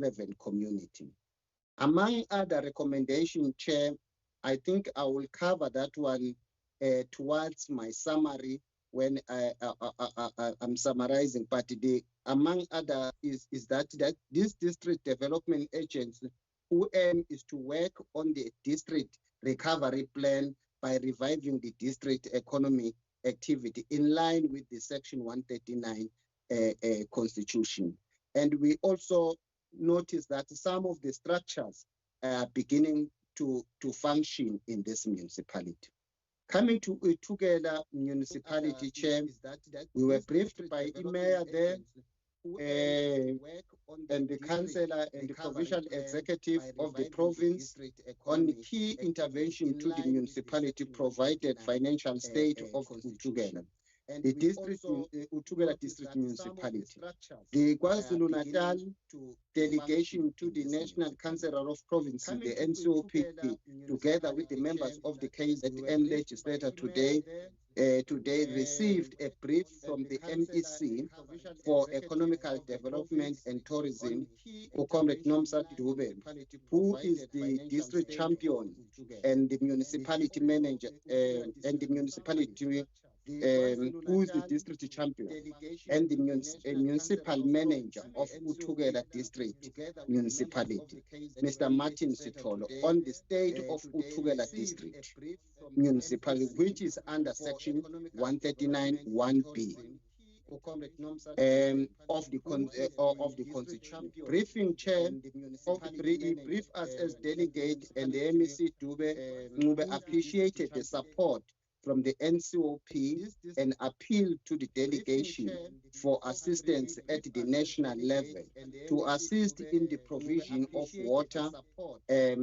relevant community. Among other recommendations, Chair, I think I will cover that one towards my summary when I'm summarizing. But among other is that this district development agents who aim is to work on the district recovery plan by reviving the district economic activity in line with the Section 139 Constitution. And we also notice that some of the structures are beginning to function in this municipality. Coming to Utugela municipality, Chair, we were briefed by Mayor there and the councillor and the provincial executive of the province on key intervention to the municipality provided financial state of Utugela. The district, Utugela district municipality, the KwaZulu-Natal delegation to the National Council of Provinces, the NCOP, together with the members of the KZN legislature today received a brief from the MEC for Economical Development and Tourism, Comrade Nomsa Dube, who is the district champion and the municipality manager and the municipality who is the district champion and the municipal manager of Utugela district municipality, Mr. Martin Sitolo, on the state of Utugela district municipality, which is under section 139(1)(b) of the Constitution. Briefing, Chair, brief us as delegate, and the MEC Dube appreciated the support from the NCOP and appeal to the delegation for assistance at the national level to assist in the provision of water at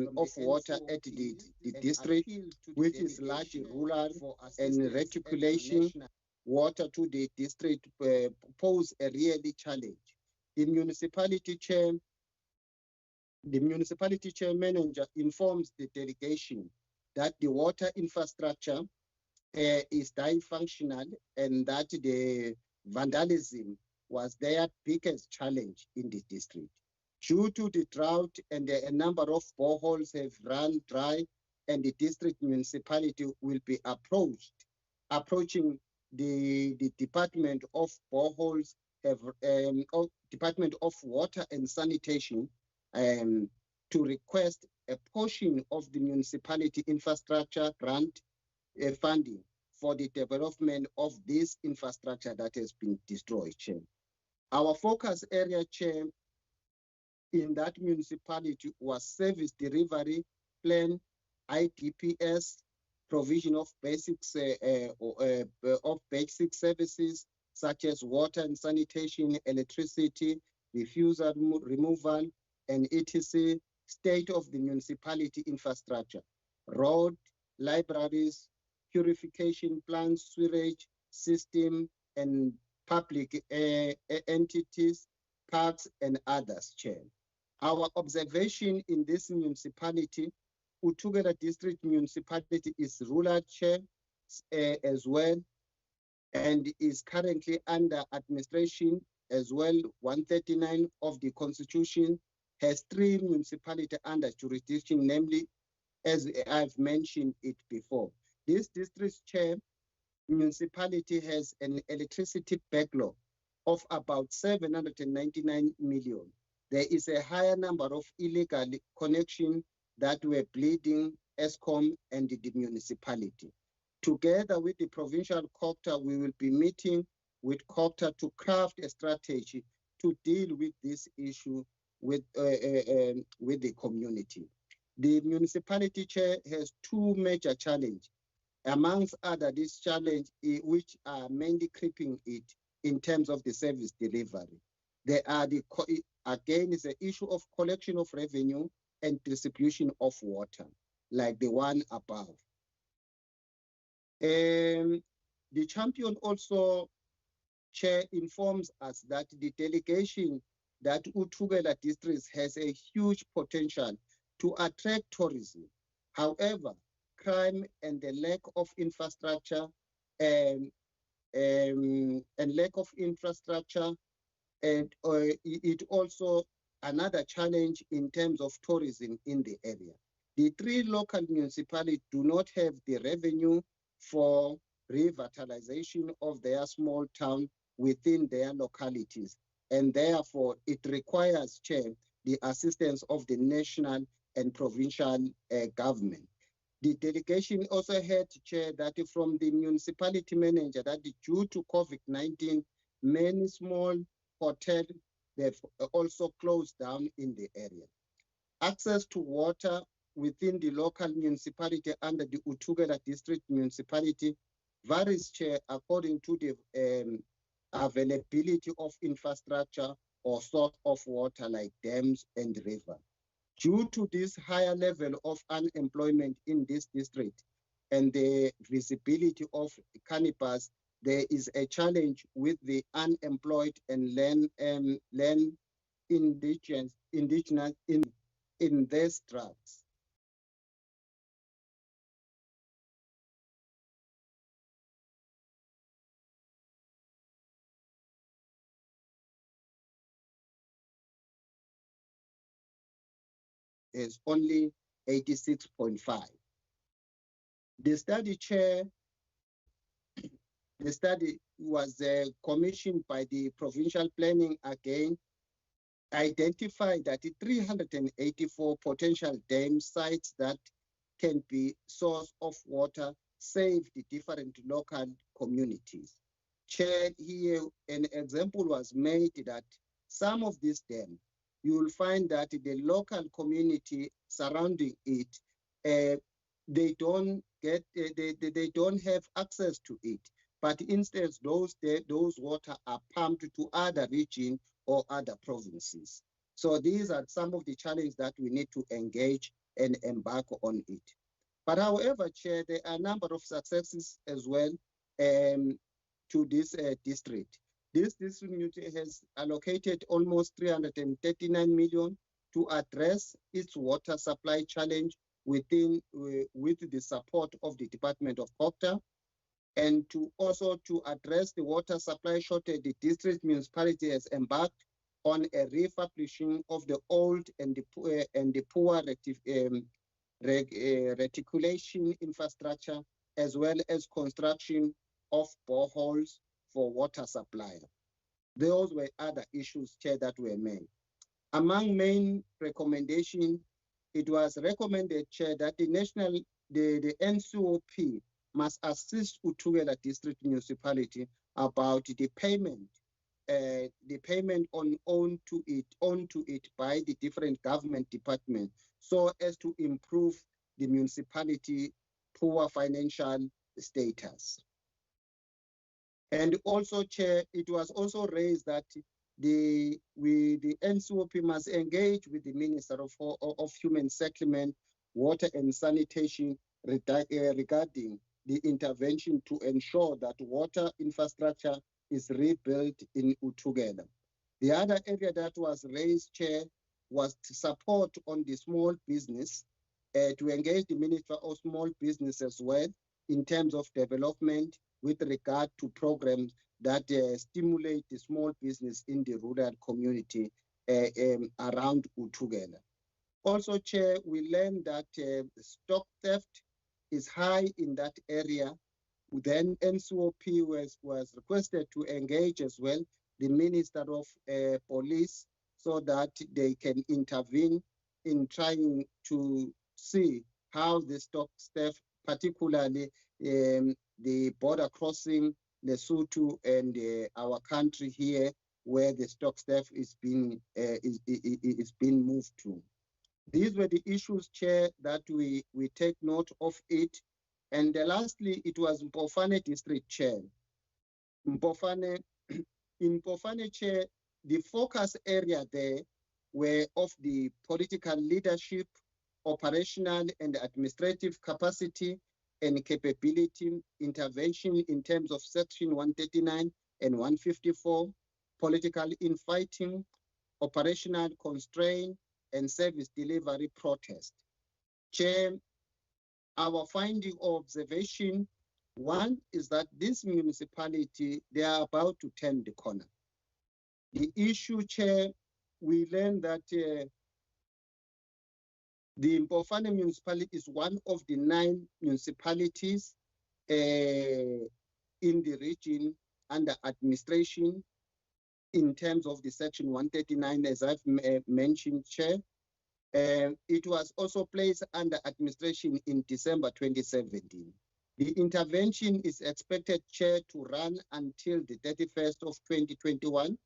the district, which is largely rural, and reticulation water to the district pose a really challenge. The municipality chair manager informs the delegation that the water infrastructure is dysfunctional and that the vandalism was their biggest challenge in the district. Due to the drought and a number of boreholes have run dry, and the district municipality will be approaching the Department of Boreholes, Department of Water and Sanitation to request a portion of the municipality infrastructure grant funding for the development of this infrastructure that has been destroyed, Chair. Our focus area, Chair, in that municipality was service delivery plan, IDPS, provision of basic services such as water and sanitation, electricity, refusal removal, and etc. State of the municipality infrastructure, road, libraries, purification plants, sewage system, and public entities, parks, and others, Chair. Our observation in this municipality, Utugela district municipality, is rural, Chair, as well, and is currently under administration as well. 139 of the Constitution has 3 municipalities under jurisdiction, namely, as I've mentioned it before. This district, Chair, municipality has an electricity backlog of about 799 million. There is a higher number of illegal connections that were bleeding ESCOM and the municipality. Together with the provincial COPTA, we will be meeting with COPTA to craft a strategy to deal with this issue with the community. The municipality, Chair, has 2 major challenges. Amongst other, this challenge, which are mainly crippling it in terms of the service delivery. There are again, is the issue of collection of revenue and distribution of water, like the one above. The champion also, Chair, informs us that the delegation that Utugela district has a huge potential to attract tourism. However, crime and the lack of infrastructure and it also another challenge in terms of tourism in the area. The three local municipalities do not have the revenue for revitalization of their small town within their localities, and therefore it requires, Chair, the assistance of the national and provincial government. The delegation also had, Chair, that from the municipality manager that due to COVID-19, many small hotels they've also closed down in the area. Access to water within the local municipality under the Utugela District Municipality varies, Chair, according to the availability of infrastructure or source of water like dams and rivers. Due to this higher level of unemployment in this district and the visibility of cannabis, there is a challenge with the unemployed and land indigenous in these drugs. Is only 86.5. The study, Chair, the study was commissioned by the provincial planning again, identified that 384 potential dam sites that can be source of water, save the different local communities. Chair, here an example was made that some of these dams, you will find that the local community surrounding it, they don't have access to it. But instead, those water are pumped to other regions or other provinces. So these are some of the challenges that we need to engage and embark on it. But however, Chair, there are a number of successes as well to this district. This district has allocated almost 339 million to address its water supply challenge with the support of the Department of Water, and to also to address the water supply shortage. The district municipality has embarked on a refurbishing of the old and the poor reticulation infrastructure, as well as construction of boreholes for water supply. Those were other issues, Chair, that were made. Among main recommendations, it was recommended, Chair, that the NCOP must assist Utugela District Municipality about the payment onto it by the different government departments, so as to improve the municipality poor financial status. And also, Chair, it was also raised that the NCOP must engage with the Minister of Human Settlement, Water and Sanitation regarding the intervention to ensure that water infrastructure is rebuilt in Utugela. The other area that was raised, Chair, was to support on the small business, to engage the Minister of Small Business as well in terms of development with regard to programs that stimulate the small business in the rural community around Utugela. Also, Chair, we learned that stock theft is high in that area. Then NCOP was requested to engage as well the Minister of Police so that they can intervene in trying to see how the stock theft, particularly the border crossing Lesotho and our country here, where the stock theft is being moved to. These were the issues, Chair, that we take note of it. And lastly, it was Mpofane District, Chair. Mpofane, in Mpofane, Chair, the focus area there were of the political leadership, operational and administrative capacity and capability, intervention in terms of Section 139 and 154, political infighting, operational constraint, and service delivery protest. Chair, our finding or observation, one is that this municipality, they are about to turn the corner. The issue, Chair, we learned that the Mpofane municipality is one of the 9 municipalities in the region under administration in terms of the Section 139, as I've mentioned, Chair. It was also placed under administration in December 2017. The intervention is expected, Chair, to run until the 31st of 2021,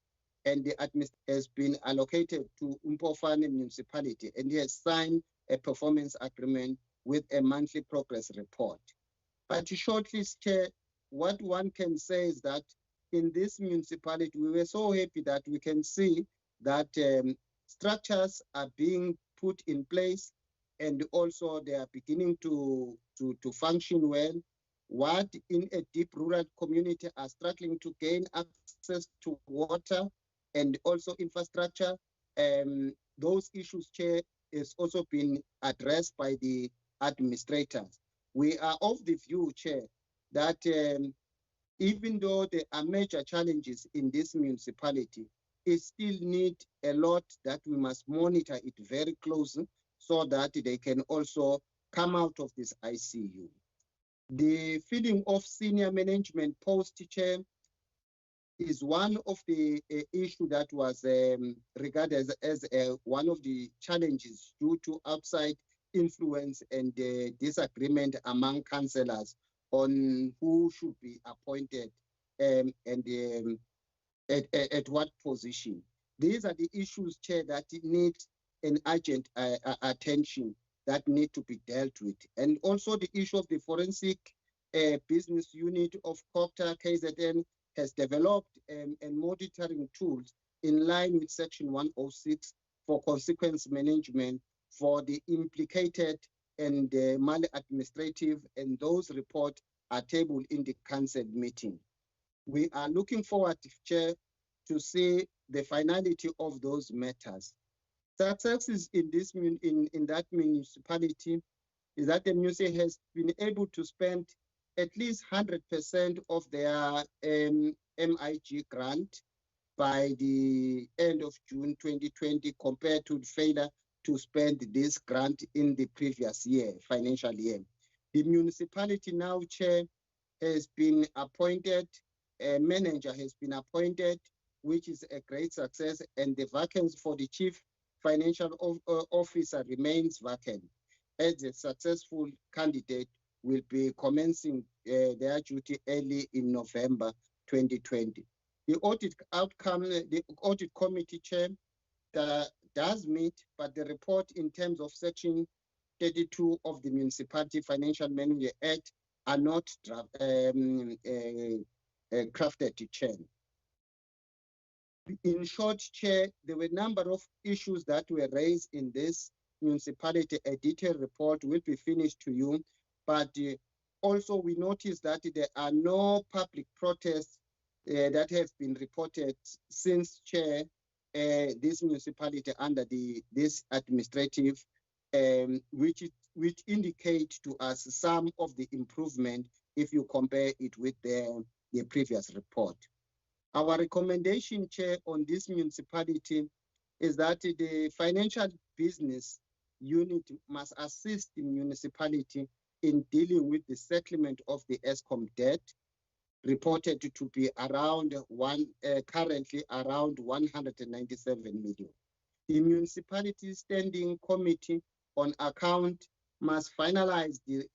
and the administration has been allocated to Mpofane municipality, and he has signed a performance agreement with a monthly progress report. But shortly, Chair, what one can say is that in this municipality, we were so happy that we can see that structures are being put in place, and also they are beginning to function well. What in a deep rural community are struggling to gain access to water and also infrastructure, those issues, Chair, is also been addressed by the administrators. We are of the view, Chair, that even though there are major challenges in this municipality, it still needs a lot that we must monitor it very closely so that they can also come out of this ICU. The filling of senior management post, Chair, is one of the issue that was regarded as one of the challenges due to outside influence and disagreement among councillors on who should be appointed and at what position. These are the issues, Chair, that need an urgent attention that need to be dealt with. And also the issue of the forensic business unit of COCTA KZN has developed and monitoring tools in line with Section 106 for consequence management for the implicated and maladministrative, and those reports are tabled in the council meeting. We are looking forward, Chair, to see the finality of those matters. Successes in this in that municipality is that the municipality has been able to spend at least 100% of their MIG grant by the end of June 2020, compared to the failure to spend this grant in the previous year, financial year. The municipality now, Chair, has been appointed, a manager has been appointed, which is a great success, and the vacancy for the chief financial officer remains vacant, as a successful candidate will be commencing their duty early in November 2020. The audit outcome, the audit committee, Chair, does meet, but the report in terms of Section 32 of the Municipality Financial Management Act are not crafted to Chair. In short, Chair, there were a number of issues that were raised in this municipality. A detailed report will be finished to you, but also we noticed that there are no public protests that have been reported since, Chair, this municipality under this administrative, which indicate to us some of the improvement if you compare it with the previous report. Our recommendation, Chair, on this municipality is that the financial business unit must assist the municipality in dealing with the settlement of the ESCOM debt, reported to be around currently around 197 million. The municipality standing committee on account must finalize the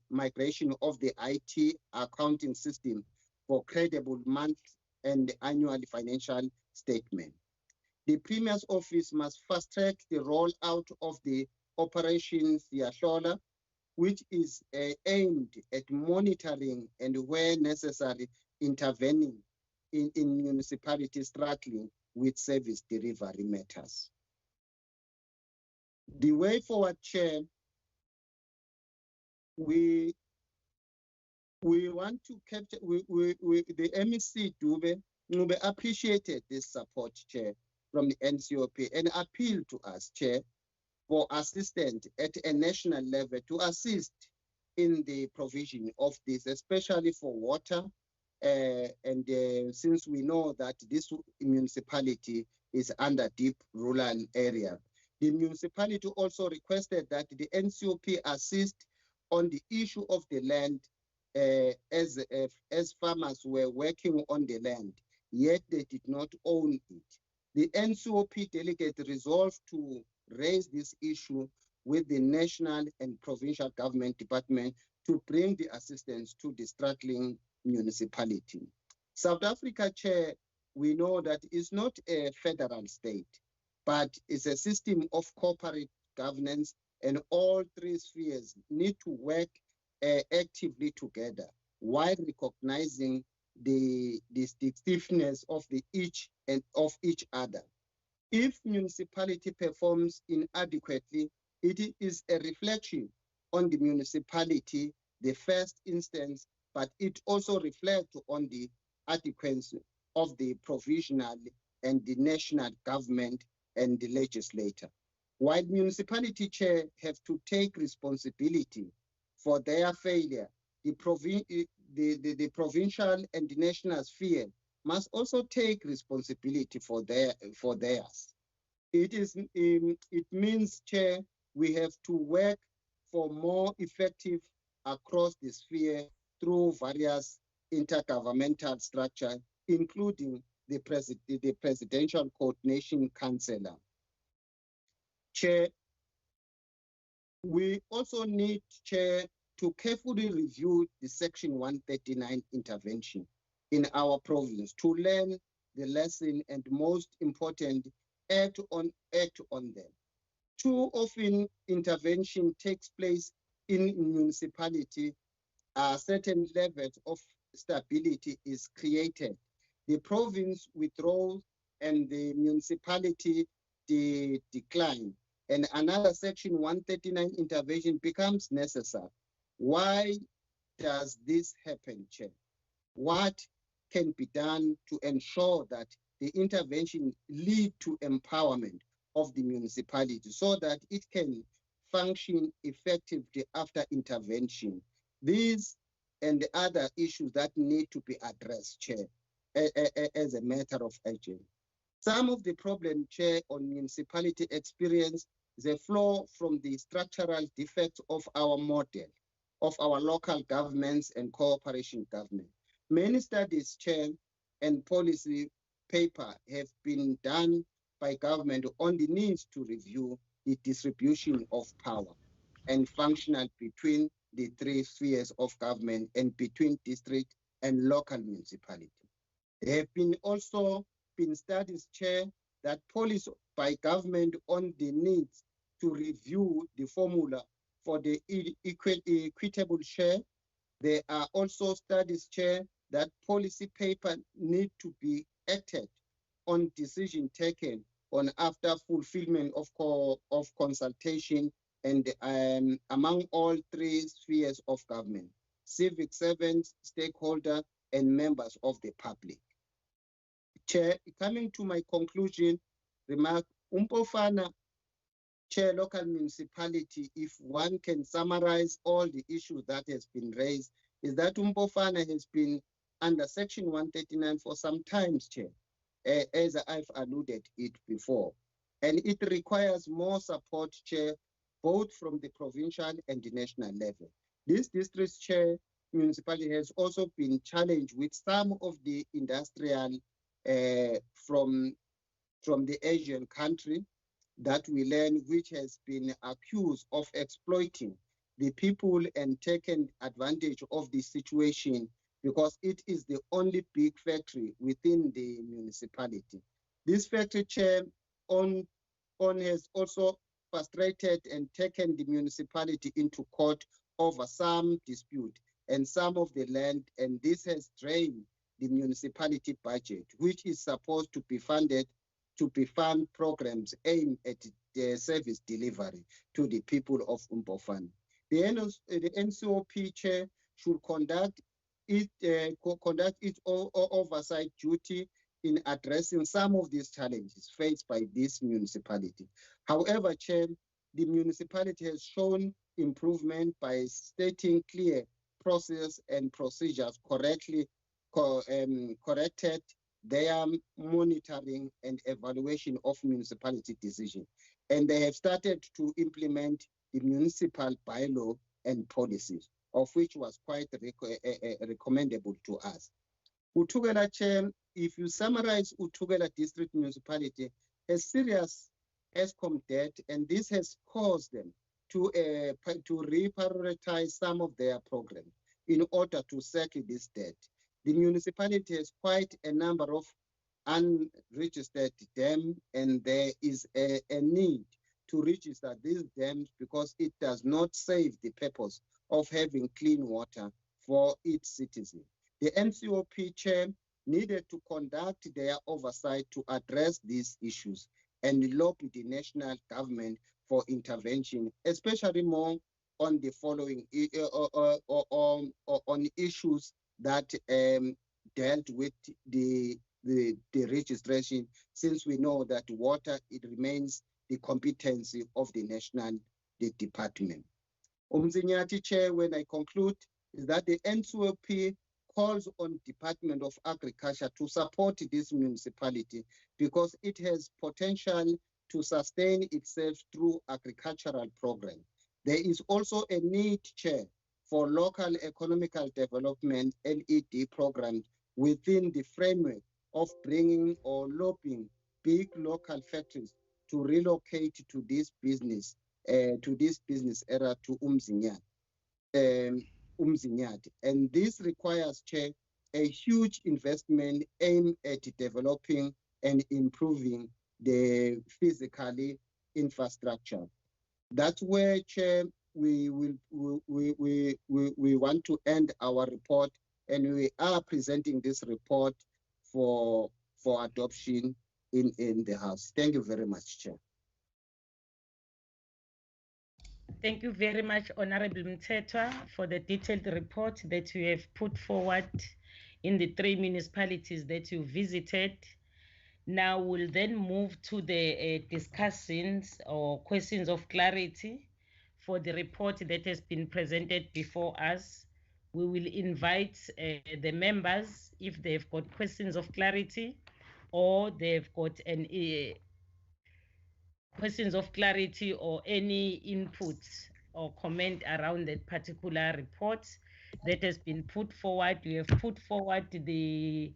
migration of the IT accounting system for credible month and annual financial statement. The Premier's office must fast track the rollout of the Operation Siyahlola, which is aimed at monitoring and, where necessary, intervening in municipalities struggling with service delivery matters. The way forward, Chair, we want to capture, the MEC Dube appreciated this support, Chair, from the NCOP and appealed to us, Chair, for assistance at a national level to assist in the provision of this, especially for water Since we know that this municipality is under deep rural area, the municipality also requested that the NCOP assist on the issue of the land as farmers were working on the land, yet they did not own it. The NCOP delegate resolved to raise this issue with the national and provincial government department to bring the assistance to the struggling municipality. South Africa, Chair, we know that it's not a federal state, but it's a system of corporate governance, and all three spheres need to work actively together while recognizing the distinctiveness of each other. If municipality performs inadequately, it is a reflection on the municipality, the first instance, but it also reflects on the adequacy of the provisional and the national government and the legislator. While municipality chair have to take responsibility for their failure, the provincial and the national sphere must also take responsibility for theirs. It means, Chair, we have to work for more effective across the sphere through various intergovernmental structures, including the Presidential Coordination Council. Chair, we also need, Chair, to carefully review the Section 139 intervention in our province to learn the lesson and, most important, act on them. Too often intervention takes place in municipality, certain levels of stability is created. The province withdraws and the municipality decline, and another Section 139 intervention becomes necessary. Why does this happen, Chair? What can be done to ensure that the intervention lead to empowerment of the municipality so that it can function effectively after intervention? These and the other issues that need to be addressed, Chair, as a matter of urgency. Some of the problem, Chair, on municipality experience is a flow from the structural defects of our model, of our local governments and cooperation government. Many studies, Chair, and policy paper have been done by government on the need to review the distribution of power and functional between the three spheres of government and between district and local municipality. There have been also been studies, Chair, that policy by government on the needs to review the formula for the equitable share. There are also studies, Chair, that policy paper need to be acted on decision taken on after fulfillment of consultation and among all three spheres of government, civic servants, stakeholders, and members of the public. Chair, coming to my conclusion remark, Umpofana, Chair, local municipality, if one can summarize all the issues that has been raised, is that Umpofana has been under Section 139 for some time, Chair, as I've alluded it before. And it requires more support, Chair, both from the provincial and the national level. This district, Chair, municipality has also been challenged with some of the industrial from the Asian country that we learn, which has been accused of exploiting the people and taken advantage of the situation because it is the only big factory within the municipality. This factory, Chair, has also frustrated and taken the municipality into court over some dispute and some of the land, and this has drained the municipality budget, which is supposed to be funded to fund programs aimed at the service delivery to the people of Umpofana. The NCOP, Chair, should conduct its oversight duty in addressing some of these challenges faced by this municipality. However, Chair, the municipality has shown improvement by stating clear process and procedures correctly corrected their monitoring and evaluation of municipality decision. And they have started to implement the municipal bylaw and policies, of which was quite recommendable to us. Utugela Chair, if you summarize Utugela District Municipality, has serious ESCOM debt, and this has caused them to reprioritize some of their programs in order to settle this debt. The municipality has quite a number of unregistered dams, and there is a need to register these dams because it does not serve the purpose of having clean water for its citizens. The NCOP chair needed to conduct their oversight to address these issues and lobby the national government for intervention, especially more on the following on issues that dealt with the registration, since we know that water, it remains the competency of the national department. Umzinyati Chair, when I conclude, is that the NCOP calls on Department of Agriculture to support this municipality because it has potential to sustain itself through agricultural programs. There is also a need, Chair, for local economical development LED programs within the framework of bringing or lobbying big local factories to relocate to this business area to Umzinyati. And this requires, Chair, a huge investment aimed at developing and improving the physical infrastructure. That's where, Chair, we want to end our report, and we are presenting this report for adoption in the House. Thank you very much, Chair. Thank you very much, Honorable Mthethwa, for the detailed report that you have put forward in the 3 municipalities that you visited. Now we'll then move to the discussions or questions of clarity for the report that has been presented before us. We will invite the members if they've got questions of clarity or they've got an questions of clarity or any input or comment around that particular report that has been put forward. We have put forward the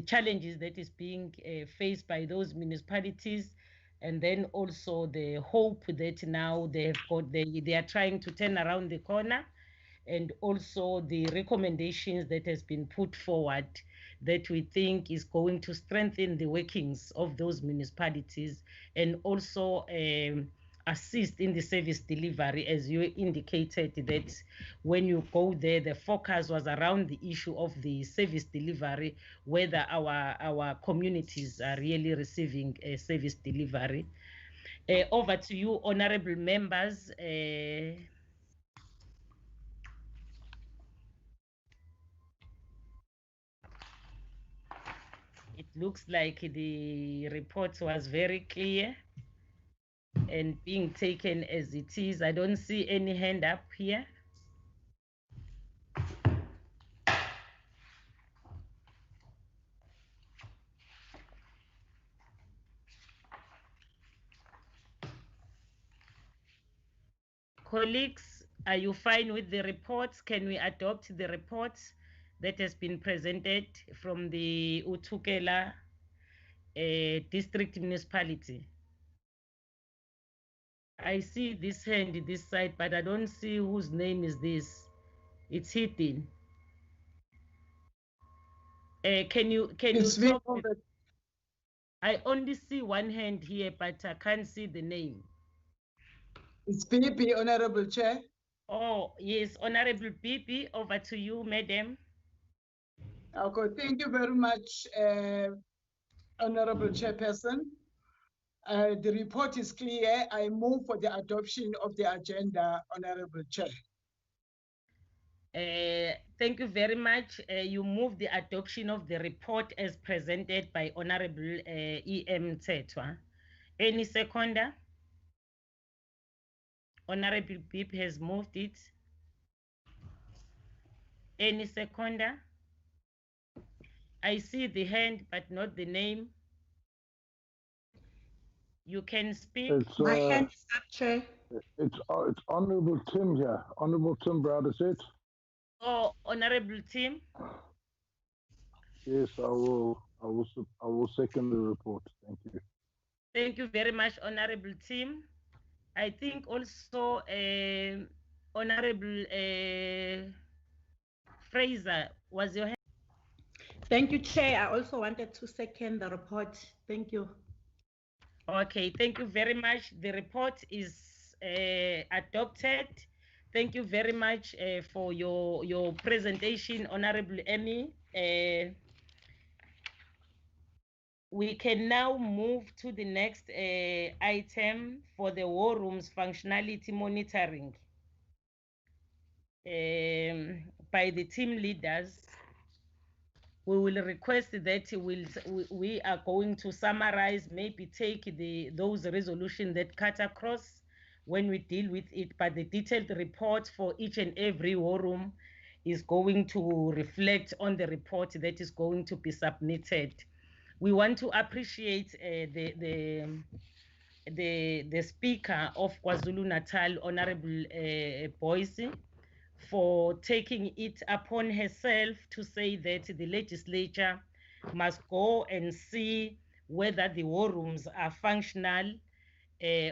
challenges that is being faced by those municipalities, and then also the hope that now they are trying to turn around the corner, and also the recommendations that has been put forward that we think is going to strengthen the workings of those municipalities and also assist in the service delivery, as you indicated that when you go there, the focus was around the issue of the service delivery, whether our communities are really receiving a service delivery. Over to you, honorable members. It looks like the report was very clear and being taken as it is. I don't see any hand up here. Colleagues, are you fine with the reports? Can we adopt the reports that has been presented from the Utukela district municipality? I see this hand this side, but I don't see whose name is this. It's hidden. Can you talk? I only see one hand here, but I can't see the name. It's PP, Honorable Chair. Oh, yes, Honorable PP, over to you, Madam. Okay, thank you very much, Honorable Chairperson. The report is clear. I move for the adoption of the agenda, Honorable Chair. Thank you very much. You move the adoption of the report as presented by Honorable E.M. Mthethwa. Any seconder? Honorable Pip has moved it. Any seconder? I see the hand, but not the name. You can speak. It's My hand is up, Chair. it's Honorable Tim here. Honorable Tim Browder said. Oh, Honorable Tim. Yes, I will second the report. Thank you. Thank you very much, Honorable Tim. I think also Honorable Fraser, was your hand? Thank you, Chair. I also wanted to second the report. Thank you. Okay, thank you very much. The report is adopted. Thank you very much for your presentation, Honorable Emmy. We can now move to the next item for the war rooms functionality monitoring by the team leaders. We will request that we are going to summarize, maybe take those resolutions that cut across when we deal with it, but the detailed report for each and every war room is going to reflect on the report that is going to be submitted. We want to appreciate the Speaker of KwaZulu-Natal, Honorable Boyce, for taking it upon herself to say that the legislature must go and see whether the war rooms are functional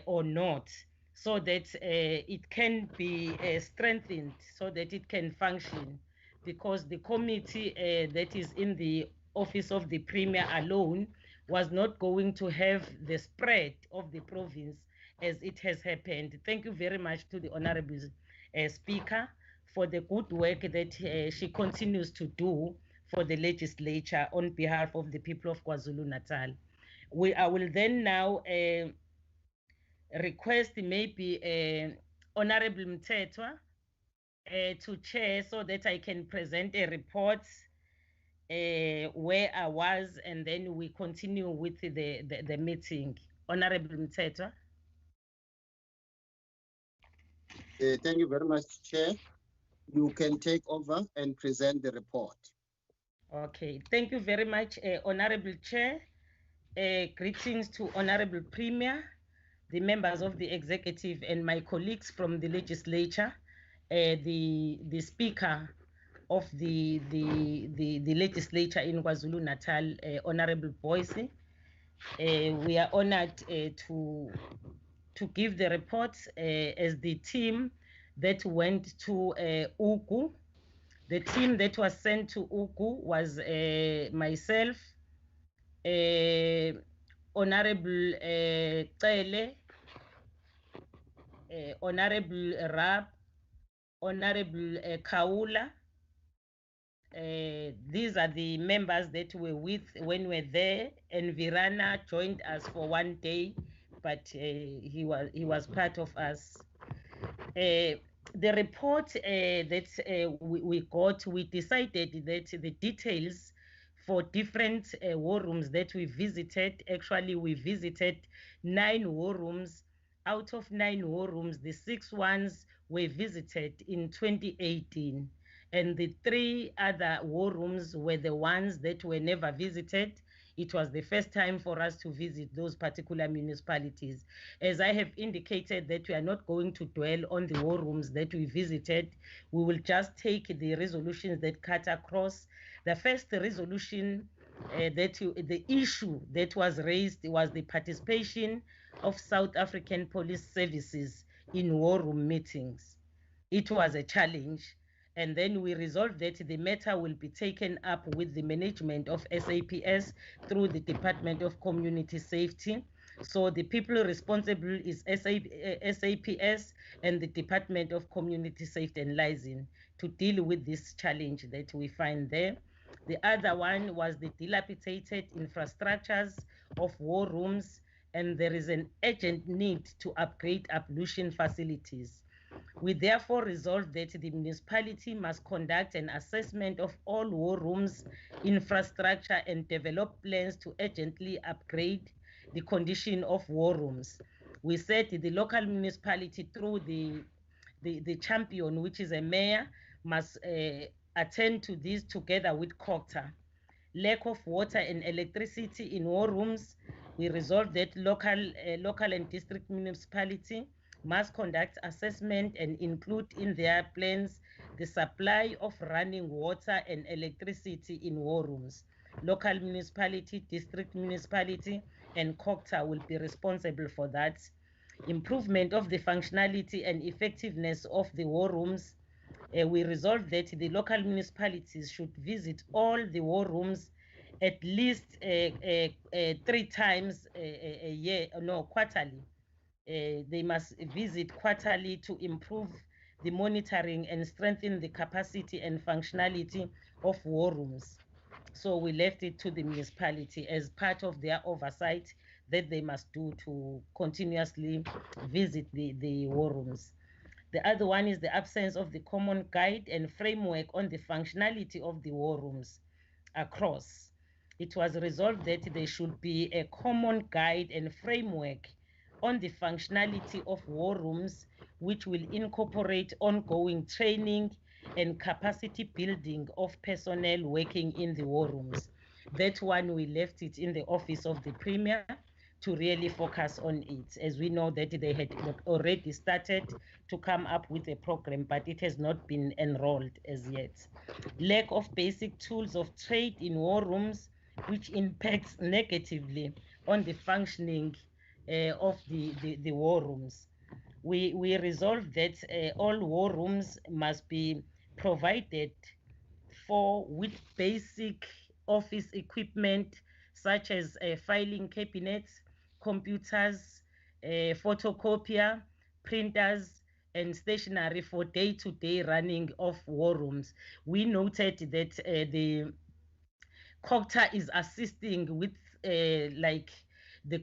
or not, so that it can be strengthened, so that it can function, because the committee that is in the office of the Premier alone was not going to have the spread of the province as it has happened. Thank you very much to the Honorable Speaker for the good work that she continues to do for the legislature on behalf of the people of KwaZulu-Natal. I will then now request maybe Honorable Mthethwa to chair, so that I can present a report where I was, and then we continue with the meeting. Honorable Mthethwa. Thank you very much, Chair. You can take over and present the report. Okay, thank you very much, Honorable Chair. Greetings to Honorable Premier, the members of the executive, and my colleagues from the legislature, the Speaker of the legislature in KwaZulu-Natal, Honorable Boyce. We are honored to give the report as the team that went to Ugu. The team that was sent to Ugu was myself, Honorable Cele, Honorable Rab, Honorable Kaula. These are the members that were with when we were there, and Virana joined us for one day, but he was part of us. The report that we got, we decided that the details for different war rooms that we visited, actually we visited 9 war rooms. Out of 9 war rooms, the 6 ones were visited in 2018. And the 3 other war rooms were the ones that were never visited. It was the first time for us to visit those particular municipalities. As I have indicated that we are not going to dwell on the war rooms that we visited, we will just take the resolutions that cut across. The first resolution, the issue that was raised was the participation of South African police services in war room meetings. It was a challenge. And then we resolved that the matter will be taken up with the management of SAPS through the Department of Community Safety. So the people responsible is SAPS and the Department of Community Safety and Liaison to deal with this challenge that we find there. The other one was the dilapidated infrastructures of war rooms, and there is an urgent need to upgrade ablution facilities. We therefore resolved that the municipality must conduct an assessment of all war rooms, infrastructure, and develop plans to urgently upgrade the condition of war rooms. We said the local municipality, through the champion, which is a mayor, must attend to this together with COCTA. Lack of water and electricity in war rooms. We resolved that local and district municipality must conduct assessment and include in their plans the supply of running water and electricity in war rooms. Local municipality, district municipality, and COCTA will be responsible for that. Improvement of the functionality and effectiveness of the war rooms. We resolved that the local municipalities should visit all the war rooms at least 3 times a year, no, quarterly. They must visit quarterly to improve the monitoring and strengthen the capacity and functionality of war rooms. So we left it to the municipality as part of their oversight that they must do to continuously visit the war rooms. The other one is the absence of the common guide and framework on the functionality of the war rooms across. It was resolved that there should be a common guide and framework on the functionality of war rooms, which will incorporate ongoing training and capacity building of personnel working in the war rooms. That one, we left it in the office of the Premier to really focus on it, as we know that they had already started to come up with a program, but it has not been enrolled as yet. Lack of basic tools of trade in war rooms, which impacts negatively on the functioning of the war rooms. We resolved that all war rooms must be provided for with basic office equipment such as filing cabinets, computers, photocopier, printers, and stationery for day-to-day running of war rooms. We noted that the COCTA is assisting with like the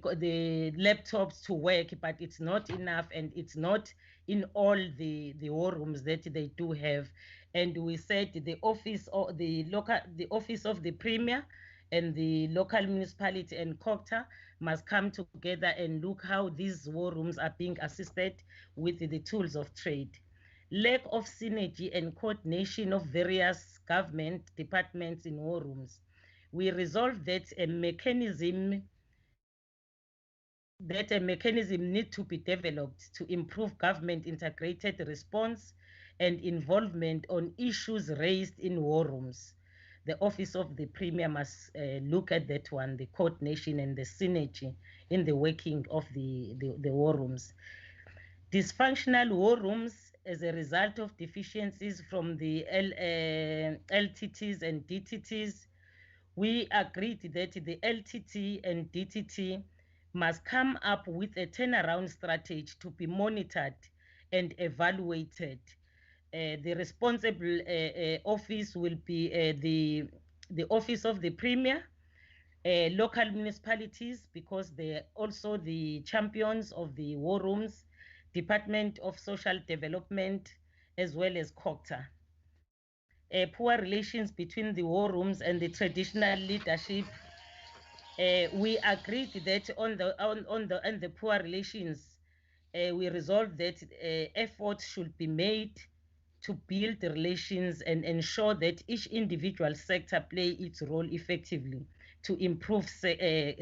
laptops to work, but it's not enough, and it's not in all the war rooms that they do have. And we said the office of the office of the Premier and the local municipality and COCTA must come together and look how these war rooms are being assisted with the tools of trade. Lack of synergy and coordination of various government departments in war rooms. We resolved that a mechanism needs to be developed to improve government integrated response and involvement on issues raised in war rooms. The office of the Premier must look at that one, the coordination and the synergy in the working of the war rooms. Dysfunctional war rooms as a result of deficiencies from the LTTs and DTTs. We agreed that the LTT and DTT must come up with a turnaround strategy to be monitored and evaluated. The responsible office will be the office of the Premier, local municipalities, because they're also the champions of the war rooms, Department of Social Development, as well as COCTA. Poor relations between the war rooms and the traditional leadership. We agreed that on the poor relations, we resolved that efforts should be made to build the relations and ensure that each individual sector play its role effectively to improve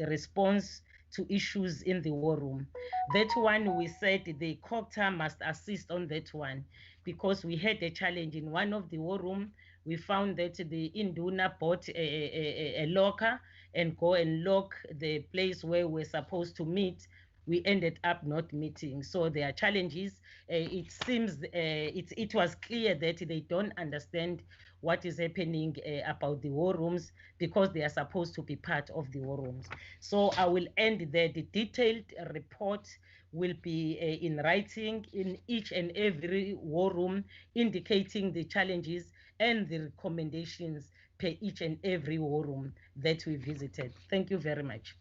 response to issues in the war room. That one, we said the COCTA must assist on that one, because we had a challenge in one of the war room. We found that the Induna bought a locker and go and lock the place where we're supposed to meet. We ended up not meeting. So there are challenges. It seems it was clear that they don't understand what is happening about the war rooms, because they are supposed to be part of the war rooms. So I will end there. The detailed report will be in writing in each and every war room, indicating the challenges and the recommendations per each and every war room that we visited. Thank you very much.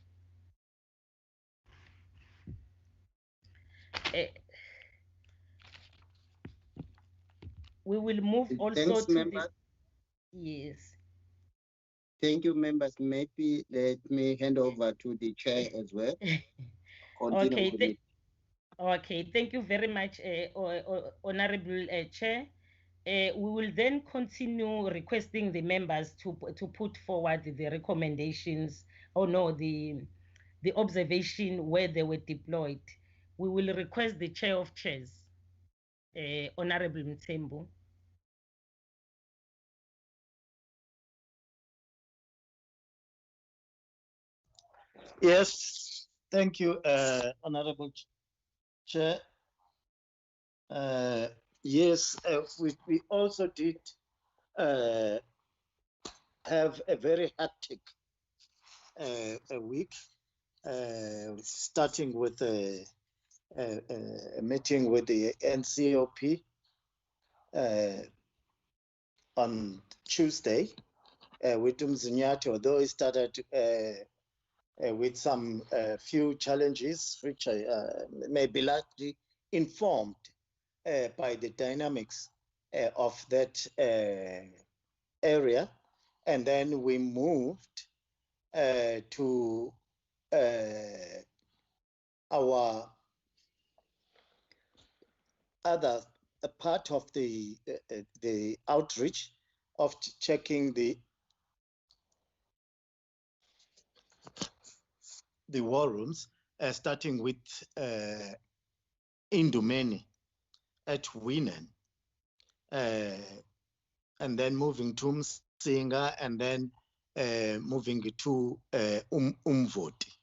We will move also Thanks, to members. Yes. Thank you, members. Maybe let me hand over to the chair as well. Okay, thank you very much, Honorable Chair. We will then continue requesting the members to put forward the recommendations, the observation where they were deployed. We will request the chair of chairs, Honorable Mthembu. Yes, thank you, Honorable Chair. Yes, we also did have a very hectic a week, starting with a meeting with the NCOP on Tuesday with Mzinyati, although it started with some few challenges, which may be largely informed by the dynamics of that area. And then we moved to our other part of the outreach of checking the war rooms, starting with Indumeni at Winen, and then moving to Msinga, and then moving to Umvoti.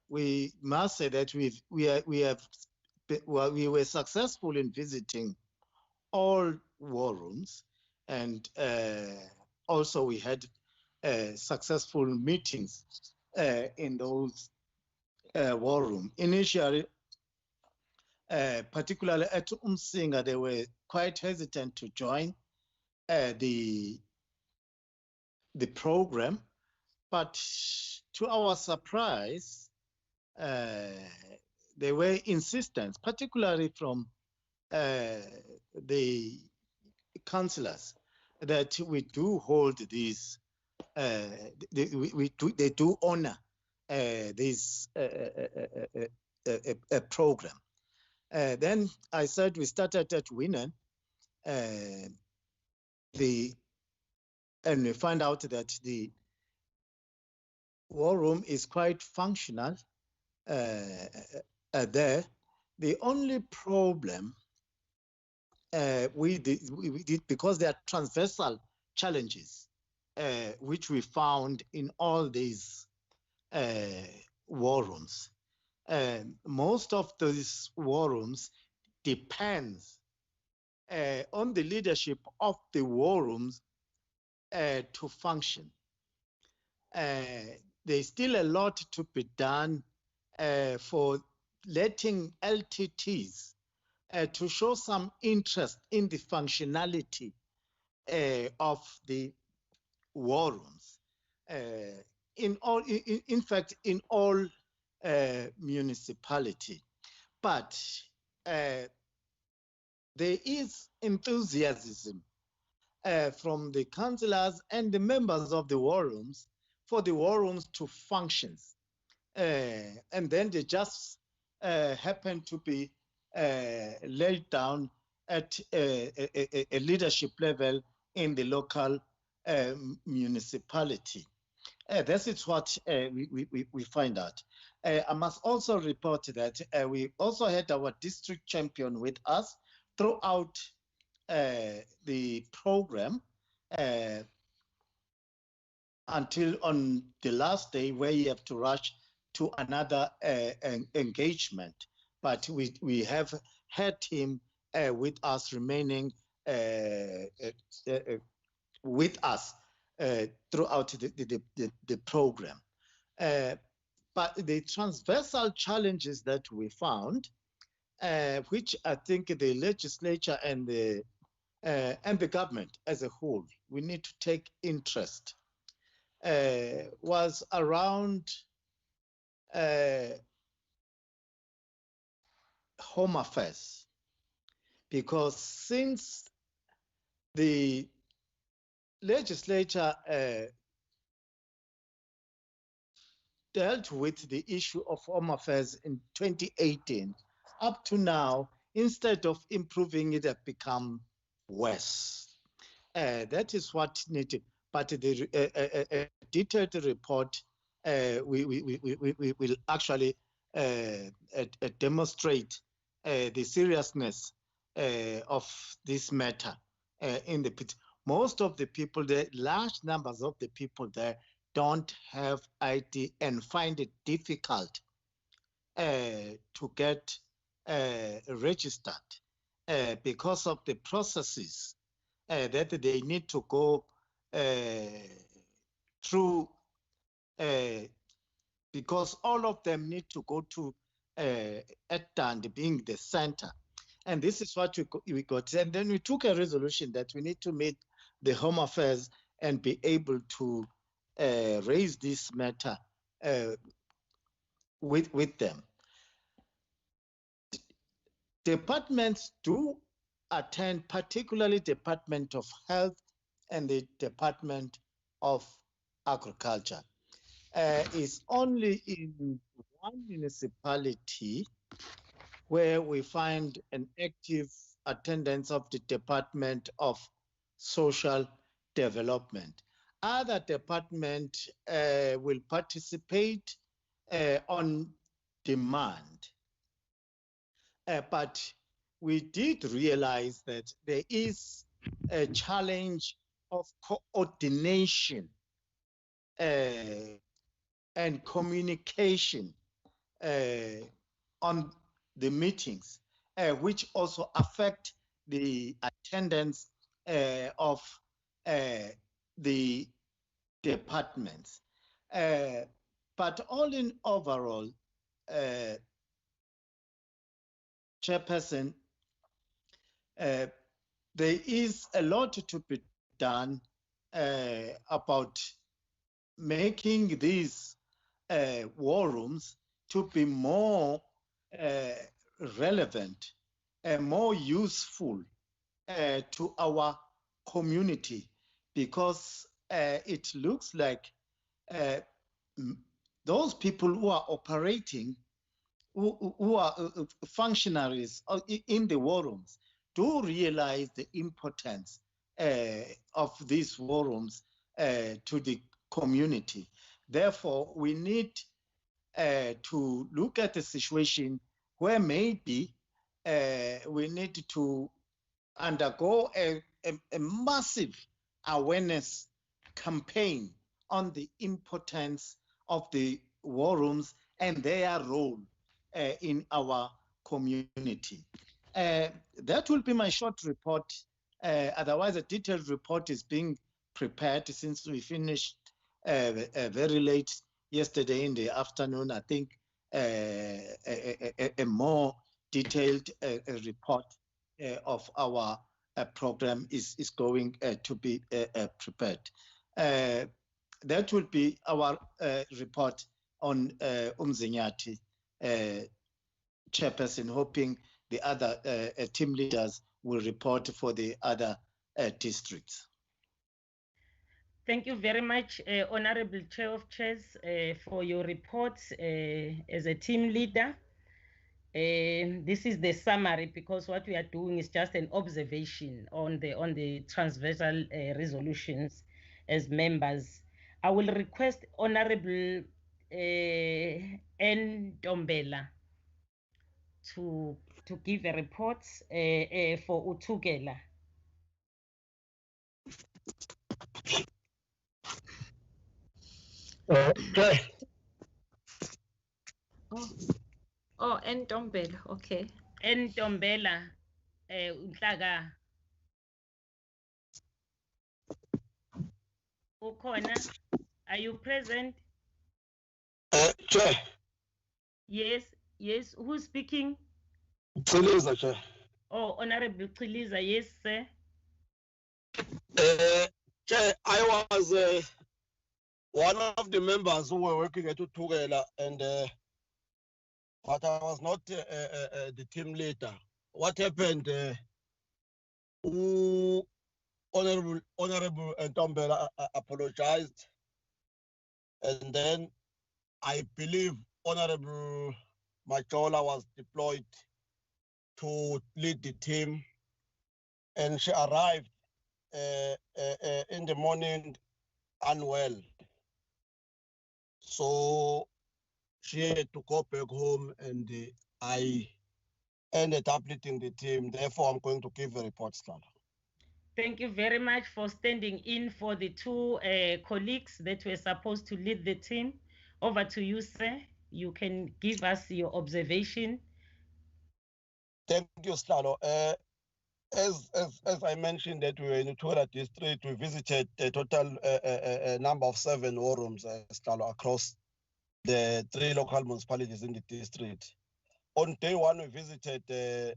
We must say that we were successful in visiting all war rooms, and also we had successful meetings in those war rooms. Initially, particularly at Umsinga, they were quite hesitant to join the program, but to our surprise, they were insistent, particularly from the councillors, that we do hold these, they do honor this program. Then I said we started at Winen, and we find out that the war room is quite functional there. The only problem we did, because there are transversal challenges which we found in all these war rooms. Most of these war rooms depends on the leadership of the war rooms to function. There's still a lot to be done for letting LTTs to show some interest in the functionality of the war rooms. In fact, in all municipality, but there is enthusiasm from the councillors and the members of the war rooms for the war rooms to function. And then they just happen to be laid down at a leadership level in the local municipality. This is what we find out. I must also report that we also had our district champion with us throughout the program until on the last day, where you have to rush to another engagement. But we have had him with us, remaining with us throughout the program. But the transversal challenges that we found, which I think the legislature and the government as a whole, we need to take interest, was around home affairs. Because since the legislature dealt with the issue of home affairs in 2018, up to now, instead of improving it, have become worse. That is what needed. But the detailed report we will actually demonstrate the seriousness of this matter in the pit. Most of the people there, large numbers of the people there, don't have ID and find it difficult to get registered because of the processes that they need to go through, because all of them need to go to Edand being the center. And this is what we got. And then we took a resolution that we need to meet the Home Affairs and be able to raise this matter with them. Departments do attend, particularly Department of Health and the Department of Agriculture. It's only in one municipality where we find an active attendance of the Department of Social Development. Other departments will participate on demand. But we did realize that there is a challenge of coordination and communication on the meetings, which also affect the attendance of the departments. But all in overall, Chairperson, there is a lot to be done about making these war rooms to be more relevant and more useful to our community, because it looks like those people who are operating, who are functionaries in the war rooms, do realize the importance of these war rooms to the community. Therefore, we need to look at the situation where maybe we need to undergo a massive awareness campaign on the importance of the war rooms and their role in our community. That will be my short report. Otherwise, a detailed report is being prepared since we finished very late yesterday in the afternoon. I think a more detailed report of our program is going to be prepared. That will be our report on Umzinyati, Chairperson, hoping the other team leaders will report for the other districts. Thank you very much, Honorable Chair of Chairs, for your reports as a team leader. This is the summary, because what we are doing is just an observation on the transversal resolutions as members. I will request Honorable N. Dombela to give a report for Uthugela. Okay. Oh, Ntombela, okay. Ntombela, Unhlaga. Ukhona, are you present? Chair. Yes, who's speaking? Chiliza, Chair. Oh, Honorable Chiliza, yes, sir. Chair, I was one of the members who were working at Uthugela, and but I was not the team leader. What happened? Honorable Ntombela apologized, and then I believe Honorable Majola was deployed to lead the team, and she arrived in the morning unwell. So she had to go back home, and I ended up leading the team. Therefore, I'm going to give a report, Stella. Thank you very much for standing in for the two colleagues that were supposed to lead the team. Over to you, sir. You can give us your observation. Thank you, Stalo. As I mentioned that we were in Utura district, we visited a total number of 7 war rooms, Stalo, across the 3 local municipalities in the district. On day 1, we visited 3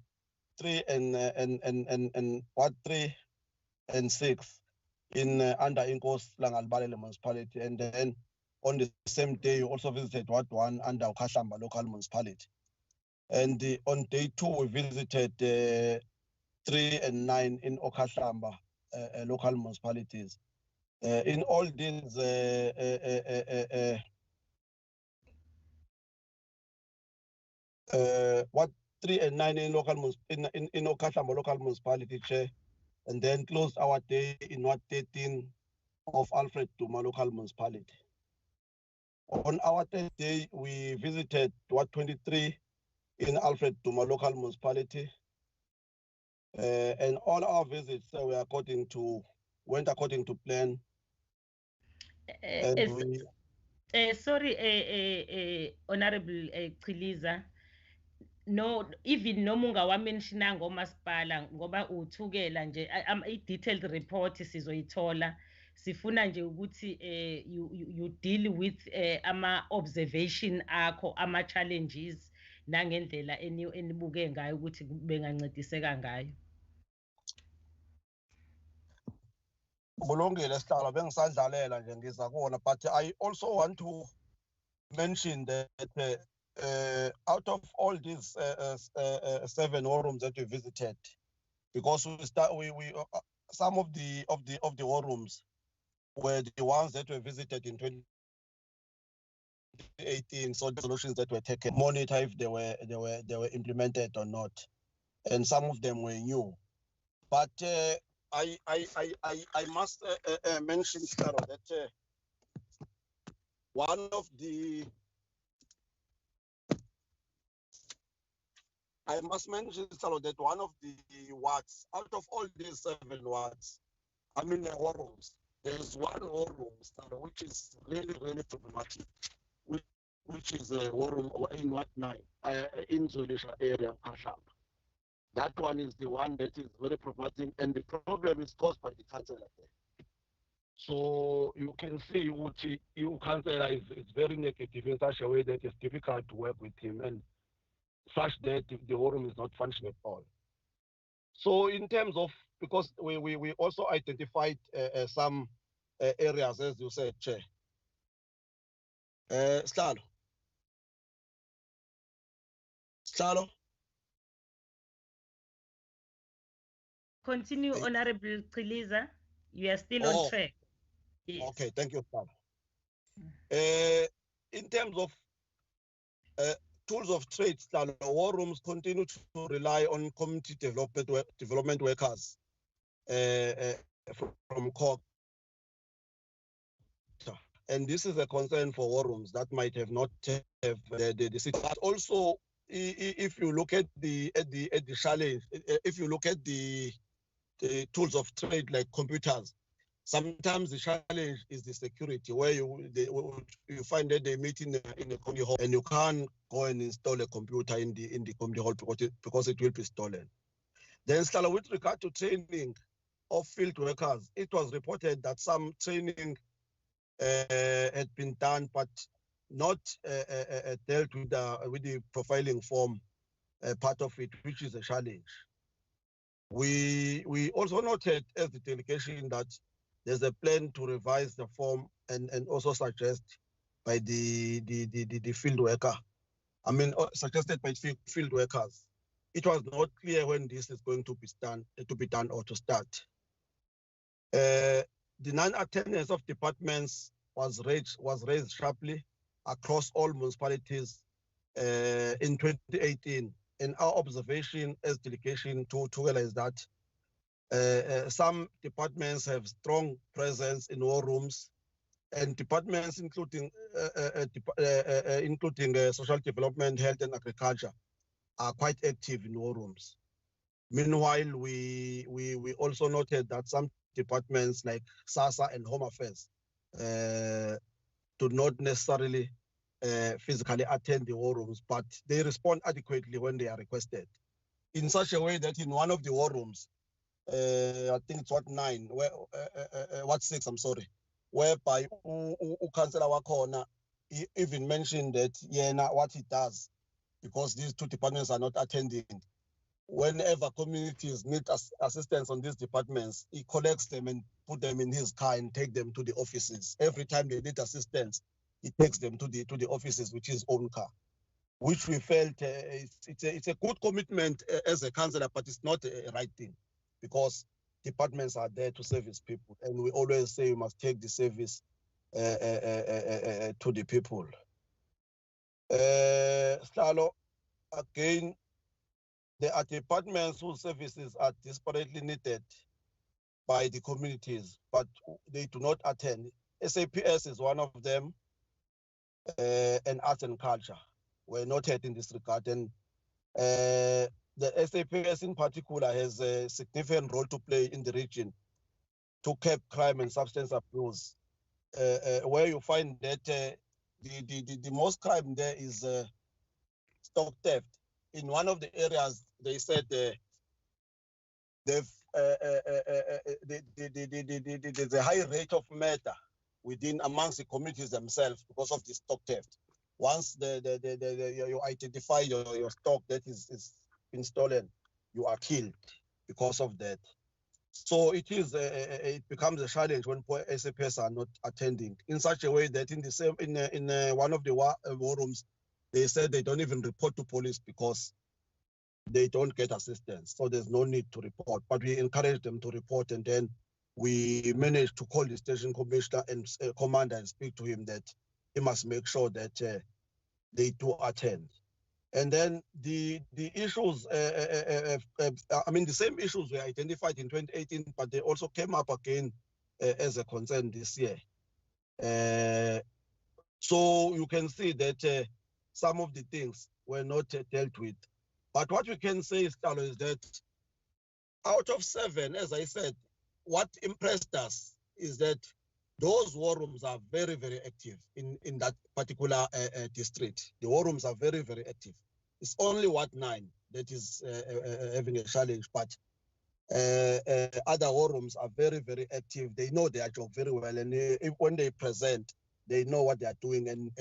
and 6 in under Inkos Langalbalele municipality, and then on the same day, we also visited Ward 1 under Ukashamba local municipality. And on day 2, we visited 3 and 9 in Okashamba local municipalities. In all these what 3 and 9 in local in Okashamba local municipality, Chair, and then closed our day in Ward 13 of Alfred Duma local municipality. On our 3rd day, we visited Ward 23 in Alfred Duma local municipality. And all our visits went according to plan. Sorry, Honorable Chiliza. No, even no munga wamenshina ngomasipala ngoba uthukela nje i-detailed report sizoyithola. Sifuna nje ukuthi you deal with ama-observation akho, ama-challenges nangendlela enibuke ngayo ukuthi bengancediseka ngayo. Kulungile Sihlalo, bengisadlalela nje ngiza kuona, but I also want to mention that out of all these 7 war rooms that we visited, because we some of the war rooms were the ones that were visited in 2018, so the solutions that were taken, monitor if they were implemented or not, and some of them were new. But I must mention, Carol, that one of the wards, out of all these 7 wards, I mean the war rooms, there's one war room which is really, really problematic, which is a war room in Ward 9, in Zulisha area, Kashab. That one is the one that is very problematic, and the problem is caused by the councillor there. So you can see your councillor is very negative in such a way that it's difficult to work with him, and such that the war room is not functioning at all. So in terms of, because we also identified some areas, as you said, Chair. Slalo. Continue, Honorable Chiliza. You are still on track. Yes. Okay, thank you, Slalo. In terms of tools of trade, war rooms continue to rely on community development workers from COP. And this is a concern for war rooms that might have not have the city. But also, if you look at the challenge, if you look at the tools of trade like computers, sometimes the challenge is the security, where you find that they meet in a community hall and you can't go and install a computer in the community hall because it will be stolen. Then, with regard to training of field workers, it was reported that some training had been done, but not dealt with the profiling form part of it, which is a challenge. We also noted as the delegation that there's a plan to revise the form and also suggest by the field worker. I mean, suggested by field workers. It was not clear when this is going to be done or to start. The non-attendance of departments was raised sharply across all municipalities in 2018. And our observation as delegation to realize that Some departments have strong presence in war rooms, and departments including social development, health, and agriculture are quite active in war rooms. Meanwhile, we also noted that some departments like SASA and Home Affairs do not necessarily physically attend the war rooms, but they respond adequately when they are requested. In such a way that in one of the war rooms, I think it's what 6, I'm sorry, whereby Councillor Wakona even mentioned that what he does, because these two departments are not attending, whenever communities need assistance on these departments, he collects them and put them in his car and take them to the offices. Every time they need assistance, he takes them to the offices with his own car, which we felt it's a good commitment as a councillor, but it's not a right thing, because departments are there to service people, and we always say we must take the service to the people. Slalo, again, there are departments whose services are desperately needed by the communities, but they do not attend. SAPS is one of them, and arts and culture were noted in this regard. And the SAPS in particular has a significant role to play in the region to curb crime and substance abuse, where you find that the most crime there is stock theft. In one of the areas, they said there's a high rate of murder amongst the communities themselves because of the stock theft. Once you identify your stock that is been stolen, you are killed because of that. So it becomes a challenge when SAPS are not attending, in such a way that in one of the war rooms, they said they don't even report to police because they don't get assistance. So there's no need to report, but we encourage them to report, and then we managed to call the station commissioner and commander and speak to him that he must make sure that they do attend. And then the issues, the same issues were identified in 2018, but they also came up again as a concern this year. So you can see that some of the things were not dealt with. But what we can say, Stalo, is that out of 7, as I said, what impressed us is that those war rooms are very, very active in that particular district. The war rooms are very, very active. It's only Ward 9 that is having a challenge, but other war rooms are very, very active. They know their job very well, and when they present, they know what they are doing, and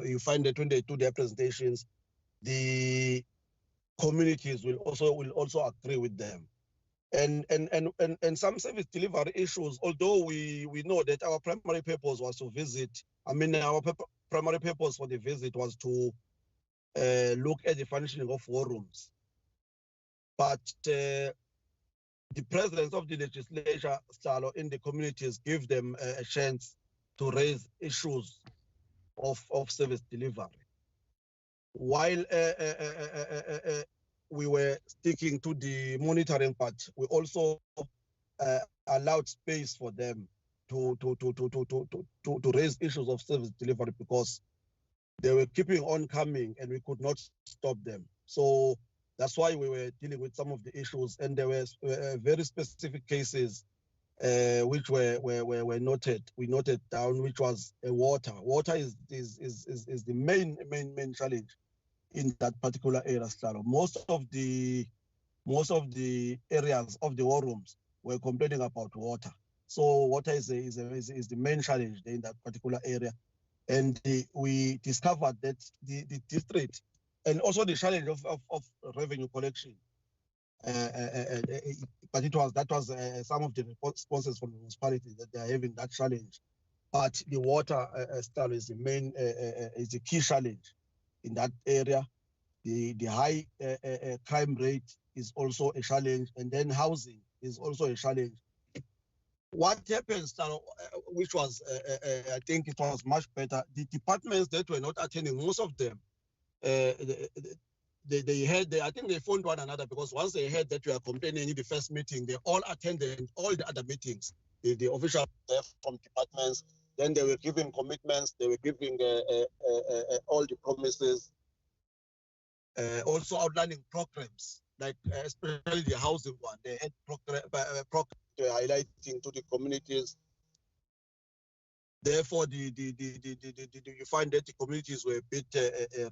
you find that when they do their presentations, the communities will also agree with them. And some service delivery issues, although we know that our primary purpose was to visit, our primary purpose for the visit was to look at the functioning of war rooms. But the presence of the legislature in the communities give them a chance to raise issues of service delivery. While we were sticking to the monitoring part, we also allowed space for them to raise issues of service delivery, because they were keeping on coming and we could not stop them. So that's why we were dealing with some of the issues, and there were very specific cases which were noted. We noted down, which was water. Water is the main challenge in that particular area. Most of the areas of the war rooms were complaining about water. So water is the main challenge in that particular area. And we discovered that the district, and also the challenge of revenue collection, but that was some of the responses from the municipality that they are having that challenge. But the water style is the main, is the key challenge in that area. The high crime rate is also a challenge, and then housing is also a challenge. What happens, which was, I think it was much better, the departments that were not attending, most of them, they heard, I think they phoned one another, because once they heard that we are complaining in the first meeting, they all attended all the other meetings, the officials from departments. Then they were giving commitments, they were giving all the promises, also outlining programs, like especially the housing one. They had programs highlighting to the communities. Therefore, you find that the communities were a bit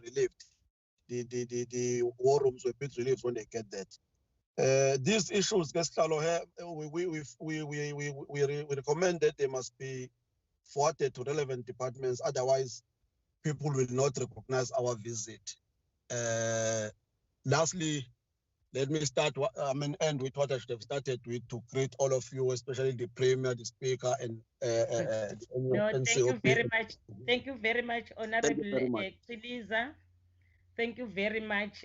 relieved. The war rooms were a bit relieved when they get that. These issues, we recommend that they must be forwarded to relevant departments. Otherwise, people will not recognize our visit. Lastly, let me end with what I should have started with, to greet all of you, especially the Premier, the Speaker, and no, thank you very much. Thank you very much, Honorable Chiliza. Thank you very much.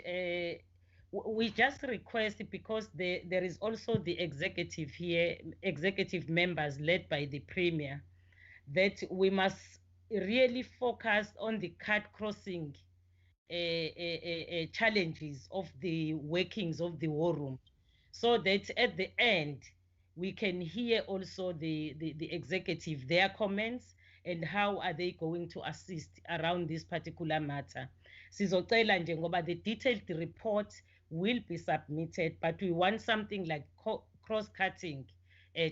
We just request, because there is also the executive here, executive members led by the Premier, that we must really focus on the cut crossing challenges of the workings of the war room, so that at the end we can hear also the executive, their comments, and how are they going to assist around this particular matter. Sizocela nje ngoba the detailed report will be submitted, but we want something like cross-cutting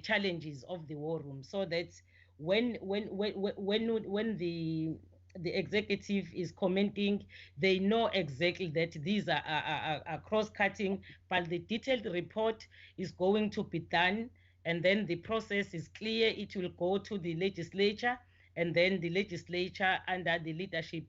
challenges of the war room, so that when the executive is commenting, they know exactly that these are cross-cutting, but the detailed report is going to be done, and then the process is clear. It will go to the legislature, and then the legislature, under the leadership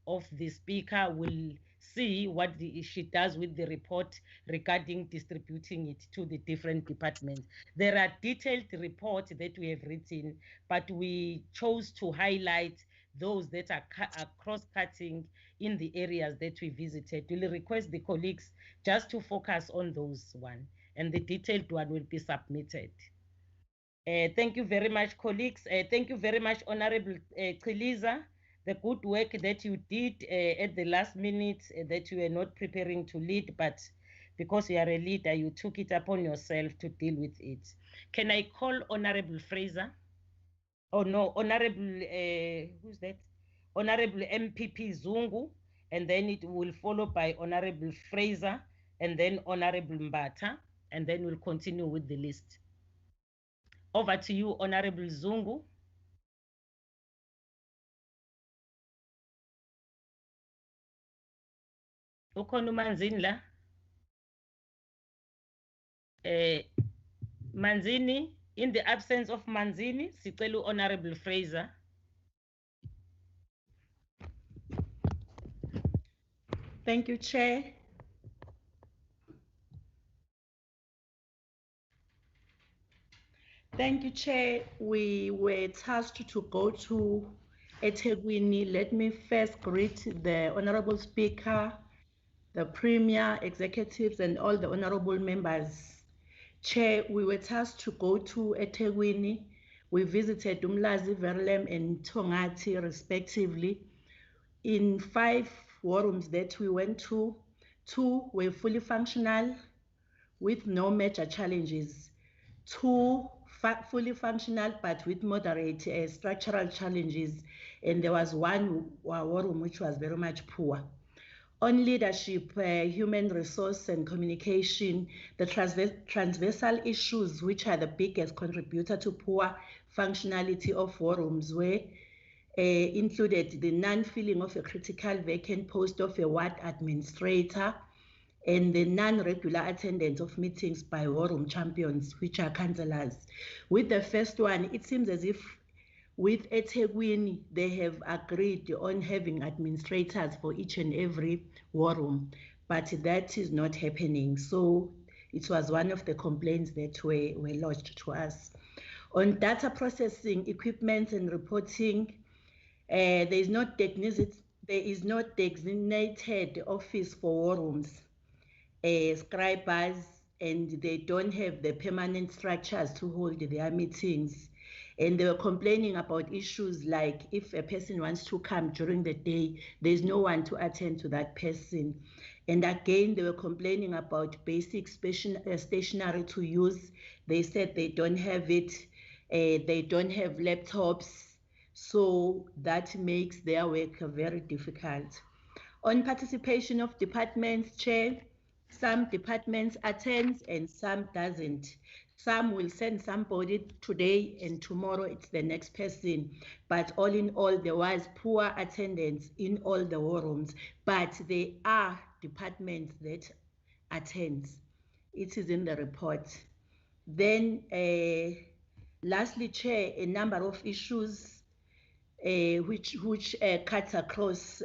of the Speaker, will see what she does with the report regarding distributing it to the different departments. There are detailed reports that we have written, but we chose to highlight those that are cross-cutting in the areas that we visited. We'll request the colleagues just to focus on those one, and the detailed one will be submitted. Thank you very much, colleagues. Thank you very much, Honorable Chiliza. The good work that you did at the last minute, that you were not preparing to lead, but because you are a leader, you took it upon yourself to deal with it. Can I call Honorable Fraser? Oh no, Honorable, who's that? Honorable MPP Zungu, and then it will follow by Honorable Fraser, and then Honorable Mbata, and then we'll continue with the list. Over to you, Honorable Zungu. Ukhona uManzini la? Manzini, in the absence of Manzini, sicela Honorable Fraser. Thank you, Chair. Thank you, Chair. We were tasked to go to eThekwini. Let me first greet the Honorable Speaker, the Premier, executives, and all the honorable members. Chair, we were tasked to go to eThekwini. We visited Umlazi, Verulam, and Tongati, respectively. In 5 war rooms that we went to, 2 were fully functional with no major challenges. 2 fully functional but with moderate structural challenges, and there was 1 war room which was very much poor. On leadership, human resource and communication, the transversal issues which are the biggest contributor to poor functionality of war rooms were included the non-filling of a critical vacant post of a ward administrator, and the non-regular attendance of meetings by war room champions, which are councillors. With the first one, it seems as if with eThekwini, they have agreed on having administrators for each and every war room, but that is not happening. So it was one of the complaints that were lodged to us. On data processing, equipment and reporting, there is not designated office for war rooms, scribers, and they don't have the permanent structures to hold their meetings. And they were complaining about issues like if a person wants to come during the day, there's no one to attend to that person. And again, they were complaining about basic stationery to use. They said they don't have it. They don't have laptops. So that makes their work very difficult. On participation of departments, Chair, some departments attend and some doesn't. Some will send somebody today and tomorrow it's the next person. But all in all, there was poor attendance in all the war rooms. But there are departments that attend. It is in the report. Then lastly, Chair, a number of issues which cuts across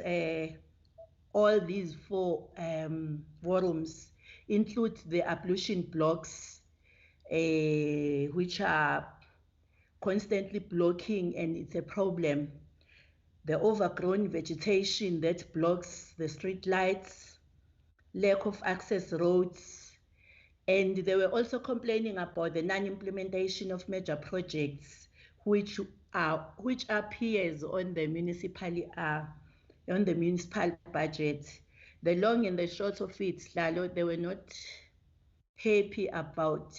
all these 4 war rooms include the ablution blocks, which are constantly blocking, and it's a problem. The overgrown vegetation that blocks the street lights, lack of access roads, and they were also complaining about the non-implementation of major projects, which appears on the municipal budget. The long and the short of it, Lalo, they were not happy about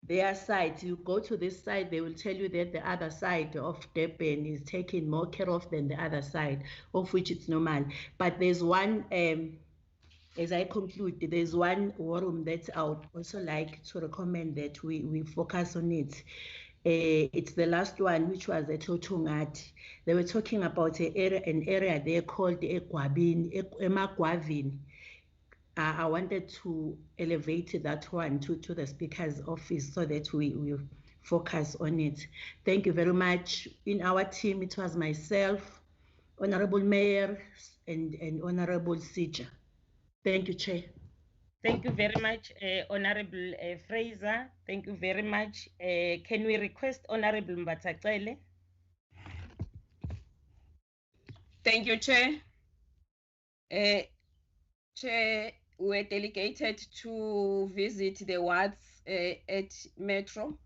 their side. You go to this side, they will tell you that the other side of Durban is taken more care of than the other side, of which it's normal. But there's one, as I conclude, there's one war room that I would also like to recommend that we focus on it. It's the last one, which was at Otungati. They were talking about an area there called Emagwavin. I wanted to elevate that one to the Speaker's office so that we focus on it. Thank you very much. In our team, it was myself, Honorable Mayor, and Honorable Sija. Thank you, Chair. Thank you very much, Honorable Fraser. Thank you very much. Can we request Honorable Mbatacele? Thank you, Chair. Chair, we're delegated to visit the wards at Metro,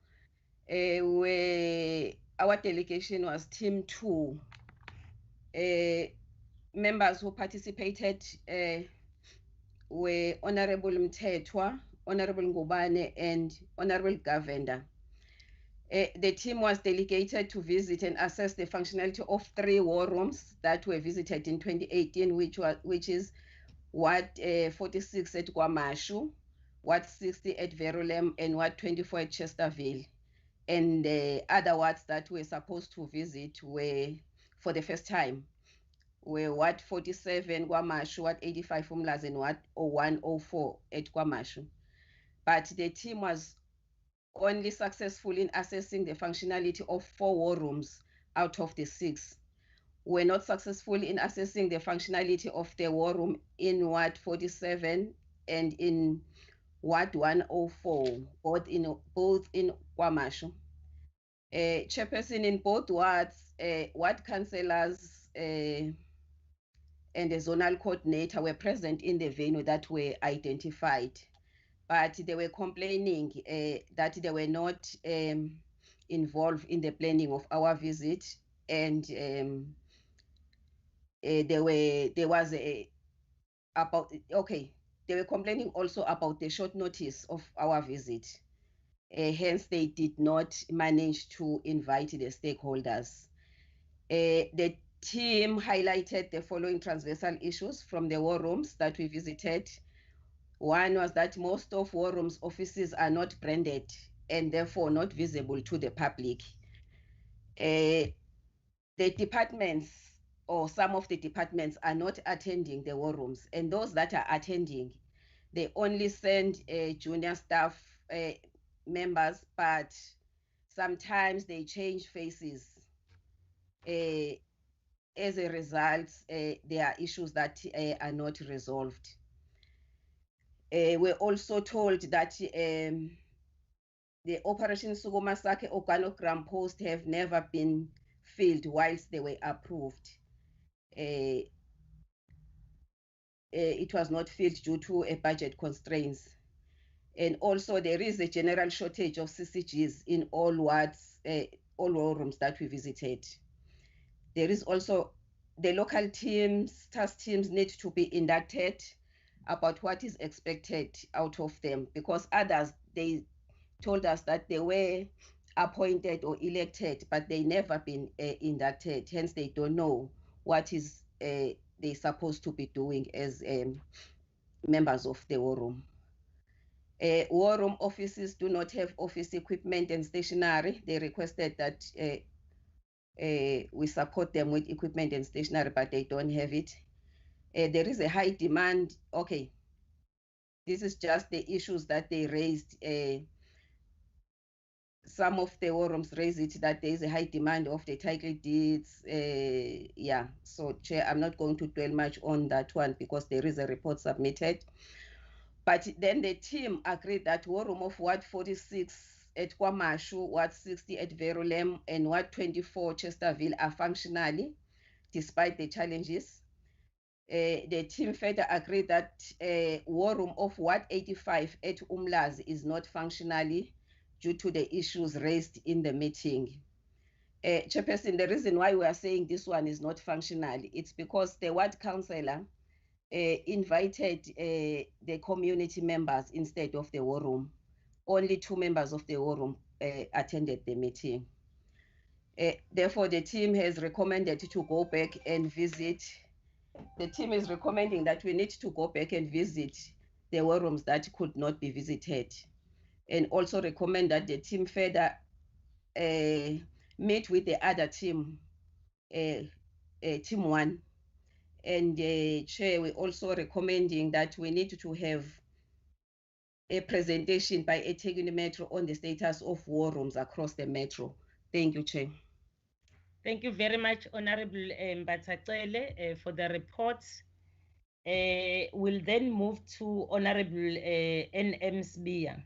where our delegation was Team 2. Members who participated were Honorable Mthethwa, Honorable Ngubane, and Honorable Govender. The team was delegated to visit and assess the functionality of 3 war rooms that were visited in 2018, which is Ward 46 at Kwamashu, Ward 60 at Verulem, and Ward 24 at Chesterville. And the other wards that we're supposed to visit were, for the first time, were Ward 47 Kwamashu, Ward 85 Umlazi, and Ward 104 at Kwamashu. But the team was only successful in assessing the functionality of 4 war rooms out of the 6. We're not successful in assessing the functionality of the war room in Ward 47 and in Ward 104, both in Kwamashu. Chairperson, in both wards, ward councillors and the zonal coordinator were present in the venue that were identified, but they were complaining that they were not involved in the planning of our visit, and they were complaining also about the short notice of our visit. Hence, they did not manage to invite the stakeholders. The team highlighted the following transversal issues from the war rooms that we visited. One was that most of war rooms offices are not branded and therefore not visible to the public. The departments, or some of the departments, are not attending the war rooms, and those that are attending, they only send junior staff members, but sometimes they change faces. As a result, there are issues that are not resolved. We're also told that the Operation Sukumasake organogram posts have never been filled whilst they were approved. It was not filled due to a budget constraints. And also there is a general shortage of CCGs in all wards, all war rooms that we visited. There is also the local teams, task teams need to be inducted about what is expected out of them, because others, they told us that they were appointed or elected, but they never been inducted. Hence, they don't know what is they're supposed to be doing as members of the war room. War room offices do not have office equipment and stationery. They requested that we support them with equipment and stationery, but they don't have it. There is a high demand. Okay, this is just the issues that they raised. Some of the war rooms raised it that there is a high demand of the title deeds. Yeah, so Chair, I'm not going to dwell much on that one because there is a report submitted. But then the team agreed that war room of Ward 46 at Kwamashu, Ward 60 at Verulem, and Ward 24 Chesterville are functionally, despite the challenges. The team further agreed that war room of Ward 85 at Umlazi is not functionally due to the issues raised in the meeting. Chairperson, the reason why we are saying this one is not functional, it's because the ward councillor invited the community members instead of the war room. Only 2 members of the war room attended the meeting. Therefore, the team has recommended to go back and visit. The team is recommending that we need to go back and visit the war rooms that could not be visited, and also recommend that the team further meet with the other team, team 1. And Chair, we're also recommending that we need to have a presentation by eThekwini Metro on the status of war rooms across the metro. Thank you, Chair. Thank you very much, Honorable Mbatacele, for the report. We'll then move to Honorable N.M. Sbiya.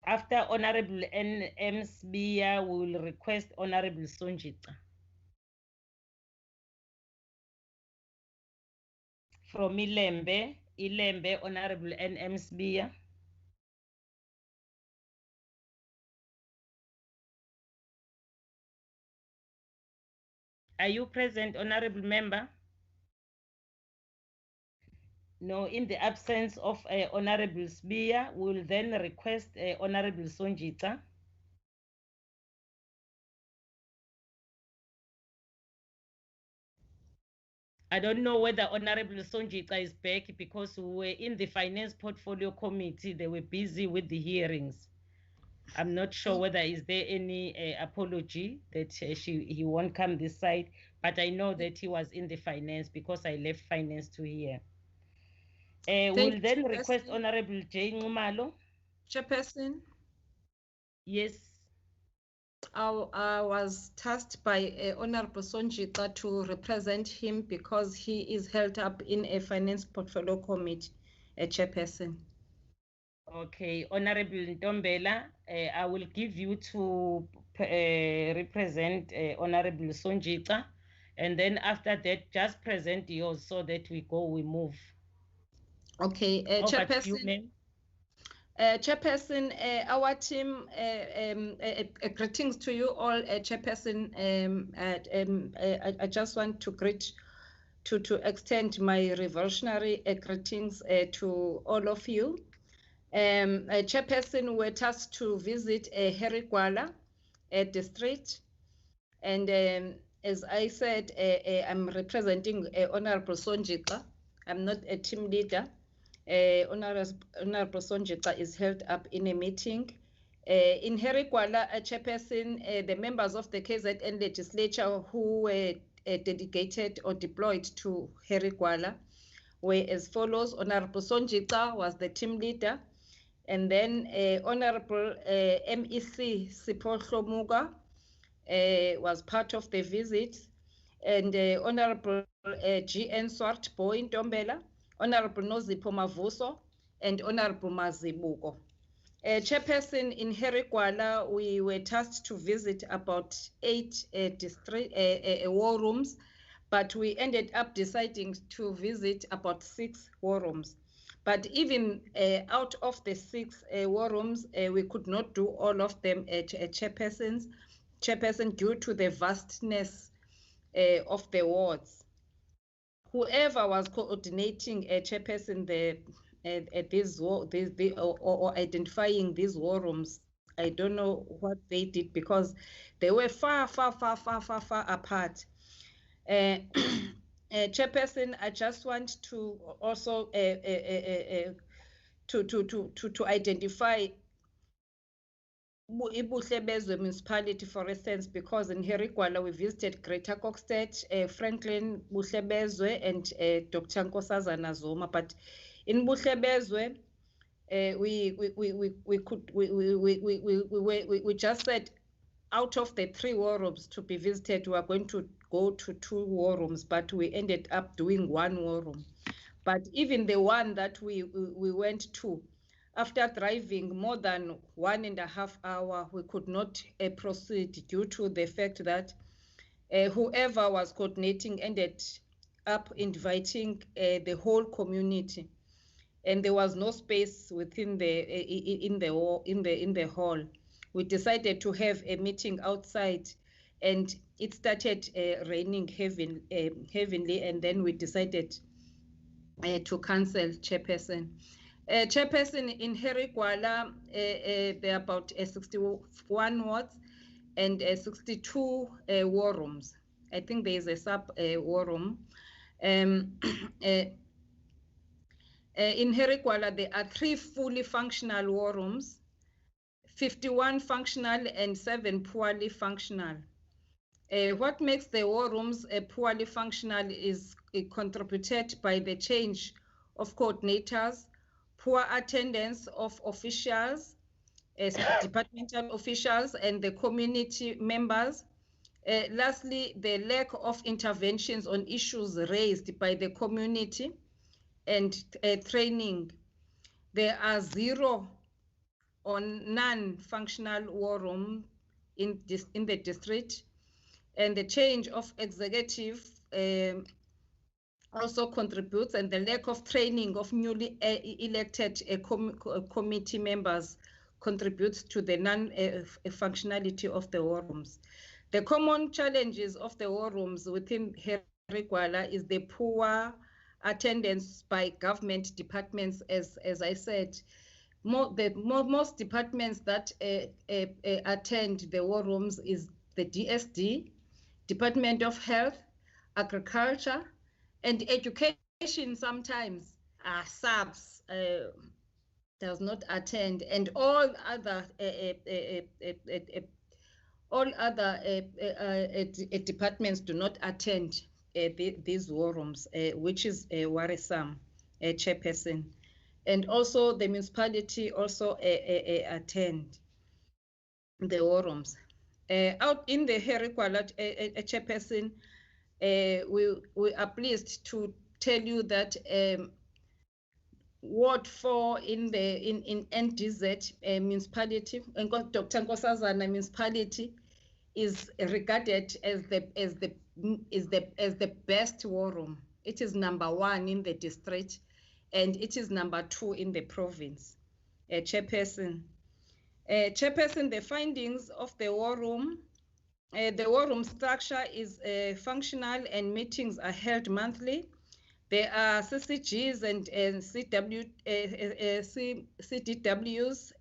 After Honorable N.M. Sbiya, we will request Honorable Sonjita. From Ilembe, Honorable N.M. Sbiya. Are you present, Honorable Member? No, in the absence of Honorable Sbiya, we will then request Honorable Sonjita. I don't know whether Honorable Sonjita is back because we were in the Finance Portfolio Committee. They were busy with the hearings. I'm not sure whether is there any apology that he won't come this side, but I know that he was in the finance because I left finance to hear. We'll then request Honorable Jane Ngumalo. Chairperson. Yes. I was tasked by Honorable Sonjita to represent him because he is held up in a Finance Portfolio Committee, Chairperson. Okay, Honorable Ntombela, I will give you to represent Honorable Sonjita, and then after that, just present yours so that we move. Okay, Chairperson. Chairperson, our team, greetings to you all, Chairperson. I just want to extend my revolutionary greetings to all of you. Chairperson, we're tasked to visit Harry Gwala district, and as I said, I'm representing Honorable Sonjita. I'm not a team leader. Honorable Sonjita is held up in a meeting. In Harry Gwala, Chairperson, the members of the KZN legislature who were dedicated or deployed to Harry Gwala were as follows. Honorable Sonjita was the team leader, and then Honorable MEC Sipho Hlomuga was part of the visit, and Honorable GN Swart Boy Ntombela, Honorable Nozipho Mavuso, and Honorable Mazibuko. Chairperson, in Harry Gwala, we were tasked to visit about 8 war rooms, but we ended up deciding to visit about 6 war rooms. But even out of the 6 war rooms, we could not do all of them Chairperson, due to the vastness of the wards. whoever was coordinating a chairperson or identifying these war rooms, I don't know what they did because they were far apart. Chairperson, I just want to also to identify Ibuhlebezwe municipality, for instance, because in Herigwala we visited Greater Kokstad, Franklin, Buhlebezwe, and Dr. Nkosazana Zuma. But in Buhlebezwe, we just said out of the 3 war rooms to be visited, we are going to go to 2 war rooms, but we ended up doing 1 war room. But even the one that we went to, after driving more than 1.5 hours, we could not proceed due to the fact that whoever was coordinating ended up inviting the whole community, and there was no space within the hall. We decided to have a meeting outside, and it started raining heavily, and then we decided to cancel, Chairperson. Chairperson, in Herigwala, there are about 61 wards and 62 war rooms. I think there is a sub war room. In Herigwala, there are 3 fully functional war rooms, 51 functional and 7 poorly functional. What makes the war rooms poorly functional is contributed by the change of coordinators, poor attendance of officials, departmental officials, and the community members. Lastly, the lack of interventions on issues raised by the community and training. There are 0 or non-functional war rooms in the district, and the change of executive also contributes, and the lack of training of newly elected committee members contributes to the non-functionality of the war rooms. The common challenges of the war rooms within Herigwala is the poor attendance by government departments, as I said. Most departments that attend the war rooms is the DSD, Department of Health, Agriculture, and Education. Sometimes SABS does not attend, and all other departments do not attend these war rooms, which is worrisome, Chairperson. And also the municipality also attend the war rooms. Out in the Herigwala, Chairperson, we are pleased to tell you that Ward 4 in NDZ municipality, and Dr. Nkosazana municipality, is regarded as the best war room. It is #1 in the district, and it is #2 in the province. Chairperson. Chairperson, the findings of the war room structure is functional, and meetings are held monthly. There are CCGs and CDWs,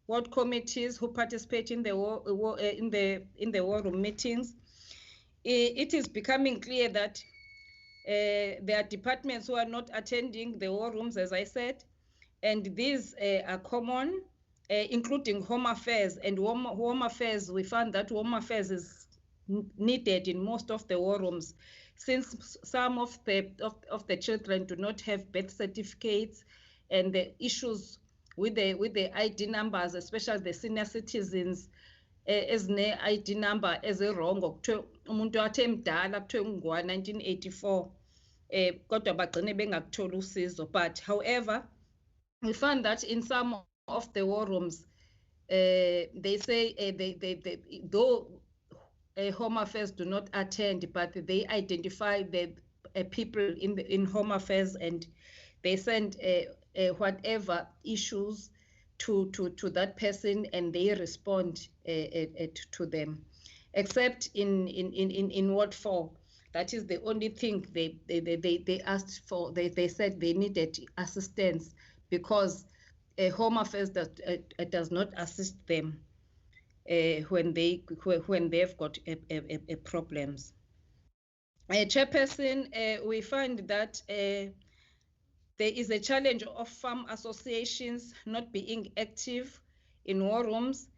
ward committees who participate in the war room meetings. It is becoming clear that there are departments who are not attending the war rooms, as I said, and these are common, including Home Affairs. And Home Affairs, we found that Home Affairs is needed in most of the war rooms, since some of the children do not have birth certificates, and the issues with the ID numbers, especially the senior citizens, ezine-ID number ezirongo, kuthiwa umuntu athe mdala kuthiwa ngwa-1984 kodwa bagcine bengakutholi usizo. But however, we found that in some of the war rooms, they say though Home Affairs do not attend, but they identify the people in Home Affairs, and they send whatever issues to that person, and they respond to them. Except in Ward 4, That is the only thing they asked for. They said they needed assistance because Home Affairs does not assist them when they've got problems. Chairperson, we find that there is a challenge of farm associations not being active in war rooms,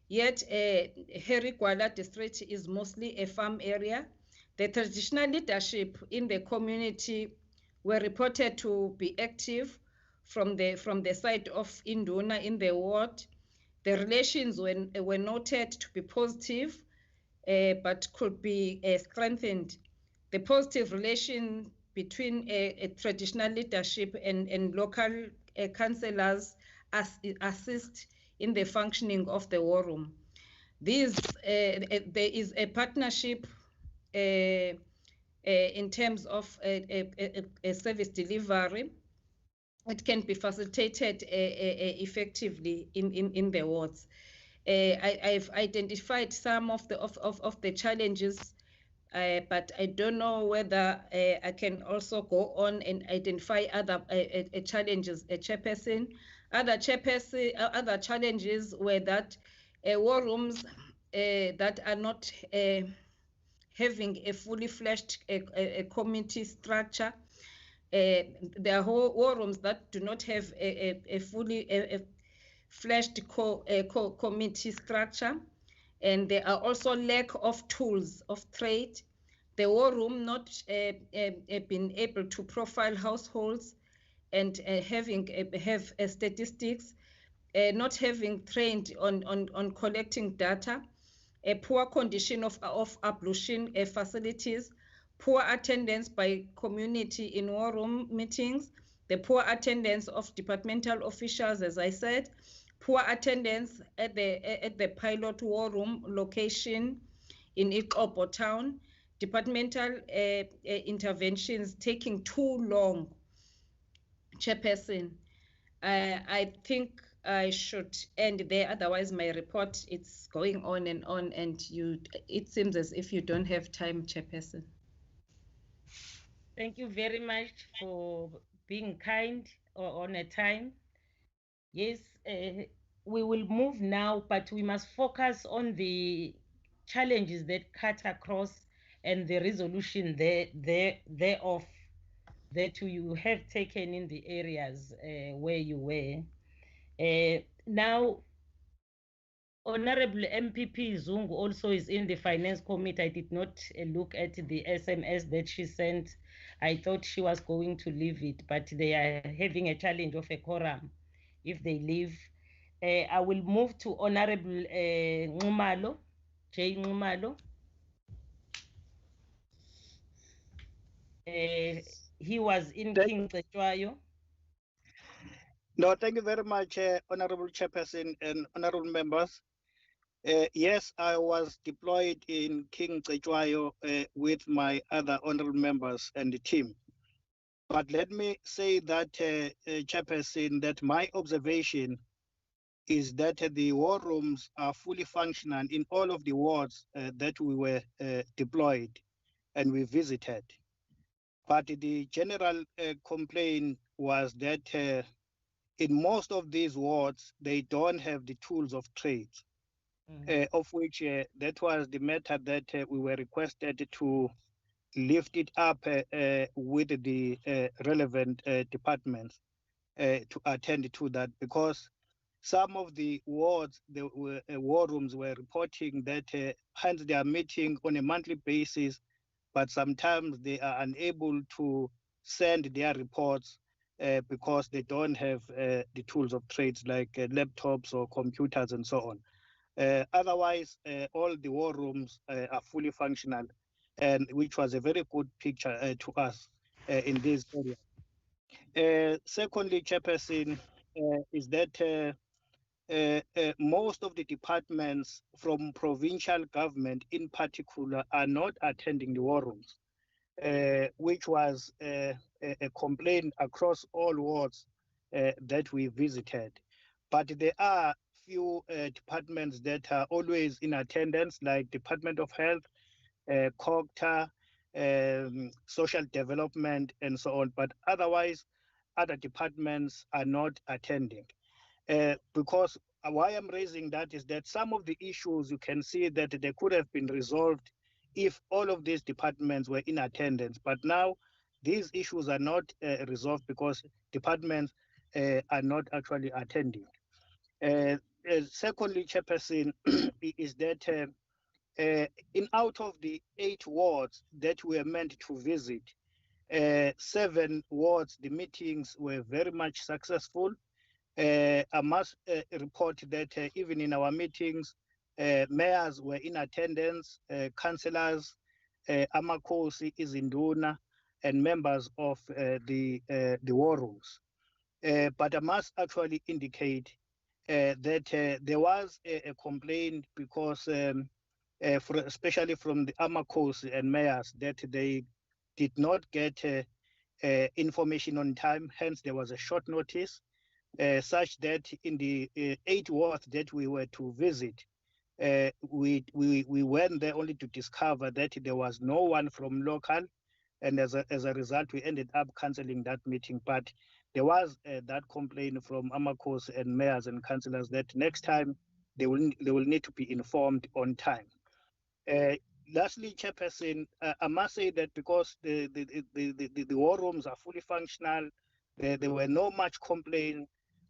yet Harry Gwala district is mostly a farm area. The traditional leadership in the community were reported to be active from the side of Induna in the ward. The relations were noted to be positive, but could be strengthened. The positive relation between a traditional leadership and local councillors assist in the functioning of the war room. There is a partnership in terms of a service delivery. It can be facilitated effectively in the wards. I've identified some of the challenges, but I don't know whether I can also go on and identify other challenges. Chairperson, other challenges were that war rooms that are not having a fully fledged committee structure. There are war rooms that do not have a fully fledged committee structure, and there are also lack of tools of trade. The war room not been able to profile households and have statistics, not having trained on collecting data, a poor condition of ablution facilities, poor attendance by community in war room meetings, the poor attendance of departmental officials, as I said, poor attendance at the pilot war room location in NCOP town, departmental interventions taking too long. Chairperson, I think I should end there, otherwise my report it's going on, and it seems as if you don't have time, Chairperson. Thank you very much for being kind or on a time. Yes, we will move now, but we must focus on the challenges that cut across and the resolution thereof that you have taken in the areas where you were. Now, Honorable MPP Zungu also is in the Finance Committee. I did not look at the SMS that she sent. I thought she was going to leave it, but they are having a challenge of a quorum if they leave. I will move to Honorable Ngumalo, J. Ngumalo. He was in King Cetshwayo. No, thank you very much, Honorable Chairperson and honorable members. Yes, I was deployed in King Cetshwayo with my other honorable members and the team. But let me say that, Chairperson, that my observation is that the war rooms are fully functional in all of the wards that we were deployed and we visited. But the general complaint was that in most of these wards, they don't have the tools of trade, of which that was the matter that we were requested to lift it up with the relevant departments to attend to that, because some of the wards, the war rooms were reporting that hence they are meeting on a monthly basis, but sometimes they are unable to send their reports because they don't have the tools of trades like laptops or computers and so on. Otherwise, all the war rooms are fully functional, and which was a very good picture to us in this area. Secondly, Chairperson, is that most of the departments from provincial government in particular are not attending the war rooms, which was a complaint across all wards that we visited. But there are few departments that are always in attendance, like Department of Health, COGTA, social development, and so on. But otherwise, other departments are not attending. Because why I'm raising that is that some of the issues you can see that they could have been resolved if all of these departments were in attendance. But now these issues are not resolved because departments are not actually attending. Secondly, Chairperson, is that in out of the 8 wards that we were meant to visit, 7 wards, the meetings were very much successful. I must report that even in our meetings, mayors were in attendance, councillors, Amakosi, Izinduna, and members of the war rooms. But I must actually indicate that there was a complaint because, especially from the Amakosi and mayors, that they did not get information on time. Hence, there was a short notice. Such that in the 8 wards that we were to visit, we went there only to discover that there was no one from local, and as a result, we ended up cancelling that meeting. But there was that complaint from Amakos and mayors and councillors that next time they will need to be informed on time. Lastly, Chairperson, I must say that because the war rooms are fully functional, there were no much complaint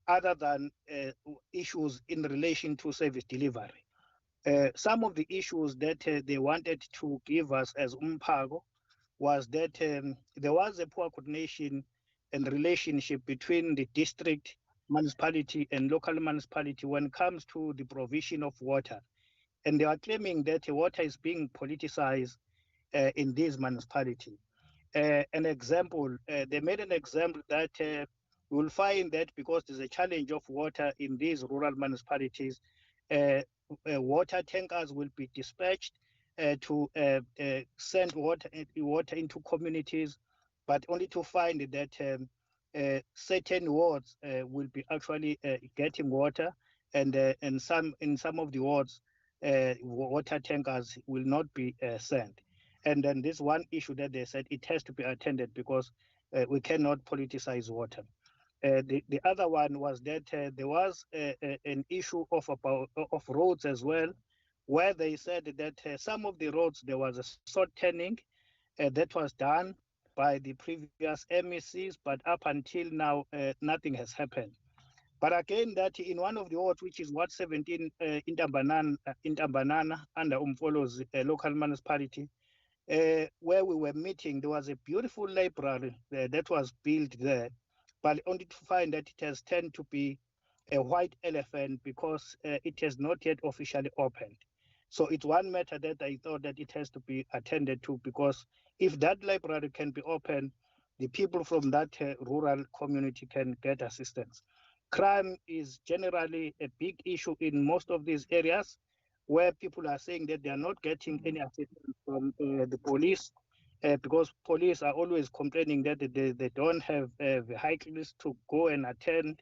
other than issues in relation to service delivery. Some of the issues that they wanted to give us as Umpago was that there was a poor coordination and relationship between the district municipality and local municipality when it comes to the provision of water. And they are claiming that water is being politicized in these municipalities. An example, they made an example that you will find that because there's a challenge of water in these rural municipalities, water tankers will be dispatched to send water into communities, but only to find that certain wards will be actually getting water, and in some of the wards, water tankers will not be sent. And then this one issue that they said it has to be attended because we cannot politicize water. The other one was that there was an issue of roads as well, where they said that some of the roads there was a short turning that was done by the previous MECs, but up until now nothing has happened. But again, that in one of the wards, which is Ward 17 in Tambanana under Umfolo's local municipality, where we were meeting, there was a beautiful library that was built there, but only to find that it has turned to be a white elephant because it has not yet officially opened. So it's one matter that I thought that it has to be attended to, because if that library can be opened, the people from that rural community can get assistance. Crime is generally a big issue in most of these areas, where people are saying that they are not getting any assistance from the police, because police are always complaining that they don't have vehicles to go and attend,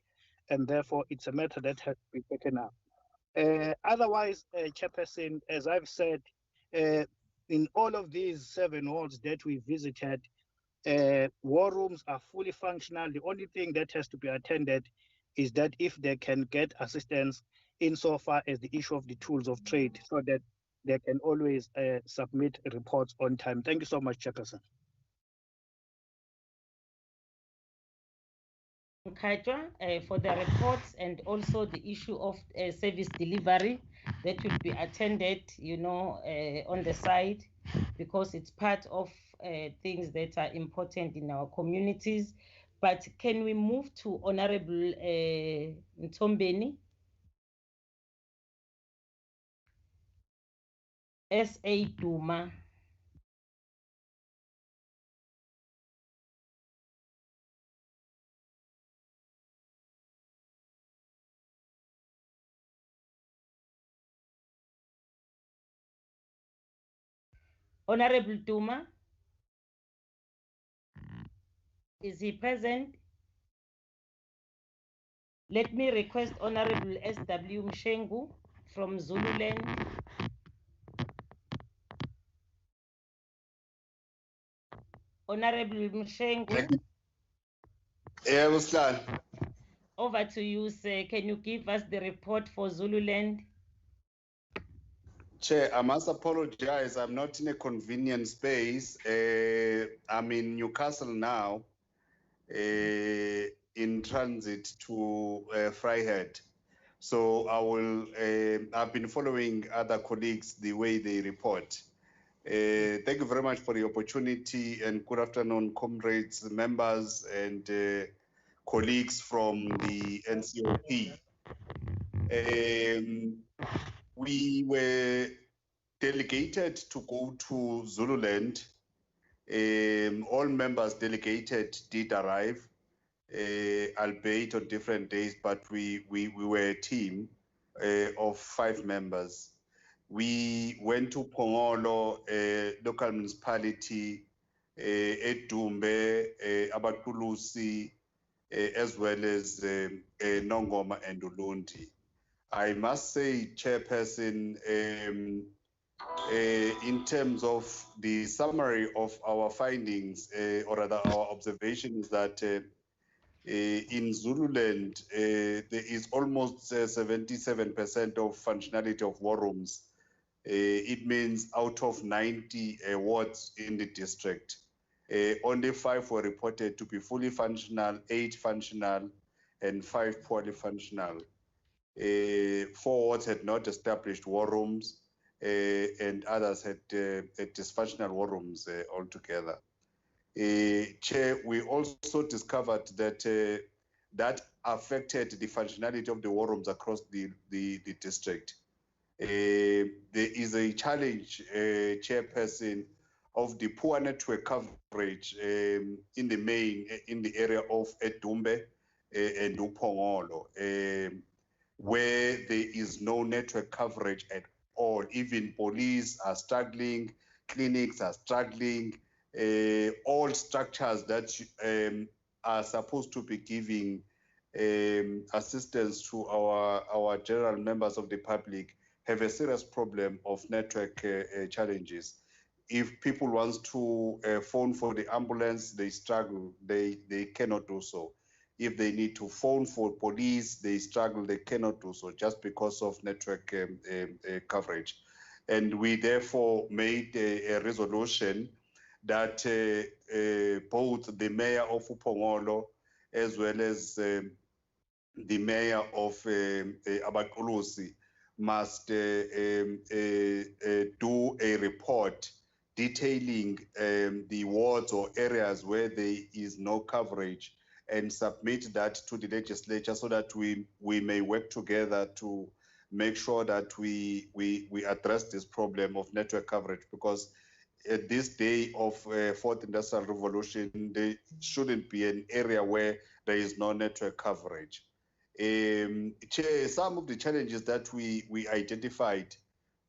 and therefore it's a matter that has to be taken up. Otherwise, Chairperson, as I've said, in all of these 7 wards that we visited, war rooms are fully functional. The only thing that has to be attended is that if they can get assistance insofar as the issue of the tools of trade, so that they can always submit reports on time. Thank you so much, Chairperson. Kajwa, for the reports and also the issue of service delivery that will be attended, on the side, because it's part of things that are important in our communities. But can we move to Honorable Ntombeni? S.A. Duma. Honorable Duma, is he present? Let me request Honorable S.W. Mshengu from Zululand. Honorable Mshengu, over to you, sir. Can you give us the report for Zululand? Chair, I must apologize. I'm not in a convenient space. I'm in Newcastle now, in transit to Freihead. So I've been following other colleagues the way they report. Thank you very much for the opportunity, and good afternoon, comrades, members, and colleagues from the NCOP. We were delegated to go to Zululand. All members delegated did arrive, albeit on different days, but we were a team of 5 members. We went to Pongolo, local municipality, Edumbe, Abatulusi, as well as Nongoma and Ulundi. I must say, Chairperson, in terms of the summary of our findings, or rather our observations, that in Zululand, there is almost 77% of functionality of war rooms. It means out of 90 wards in the district, only 5 were reported to be fully functional, 8 functional, and 5 poorly functional. 4 wards had not established war rooms, and others had dysfunctional war rooms altogether. Chair, we also discovered that that affected the functionality of the war rooms across the district. There is a challenge, Chairperson, of the poor network coverage in the main, in the area of Edumbe and Upongolo, where there is no network coverage at all. Even police are struggling, clinics are struggling, all structures that are supposed to be giving assistance to our general members of the public have a serious problem of network challenges. If people want to phone for the ambulance, they struggle, they cannot do so. If they need to phone for police, they struggle, they cannot do so just because of network coverage. And we therefore made a resolution that both the mayor of Upongolo as well as the mayor of Abatulusi must do a report detailing the wards or areas where there is no coverage, and submit that to the legislature so that we may work together to make sure that we address this problem of network coverage, because at this day of fourth industrial revolution, there shouldn't be an area where there is no network coverage. Chair, some of the challenges that we identified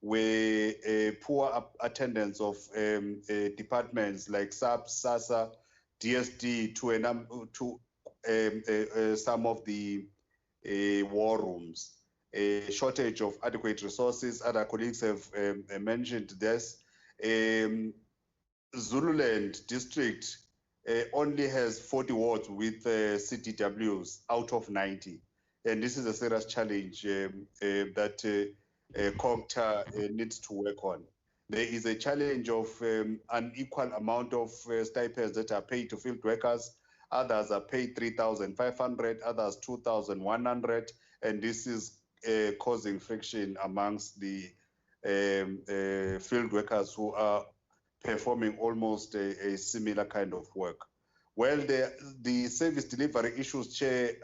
were poor attendance of departments like SAP, SASA, DSD to some of the war rooms, a shortage of adequate resources. Other colleagues have mentioned this. Zululand district only has 40 wards with CDWs out of 90. And this is a serious challenge that COGTA needs to work on. There is a challenge of unequal amount of stipends that are paid to field workers. Others are paid 3,500, others 2,100, and this is causing friction amongst the field workers who are performing almost a similar kind of work. Well, the service delivery issues, Chair,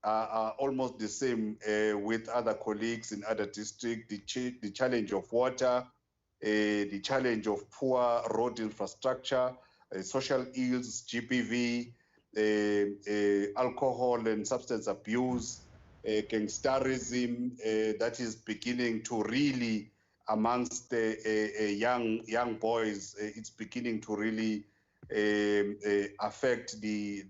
are almost the same with other colleagues in other districts. The challenge of water, the challenge of poor road infrastructure, social ills, GBV, alcohol and substance abuse, gangsterism that is beginning to really, amongst young boys, it's beginning to really affect the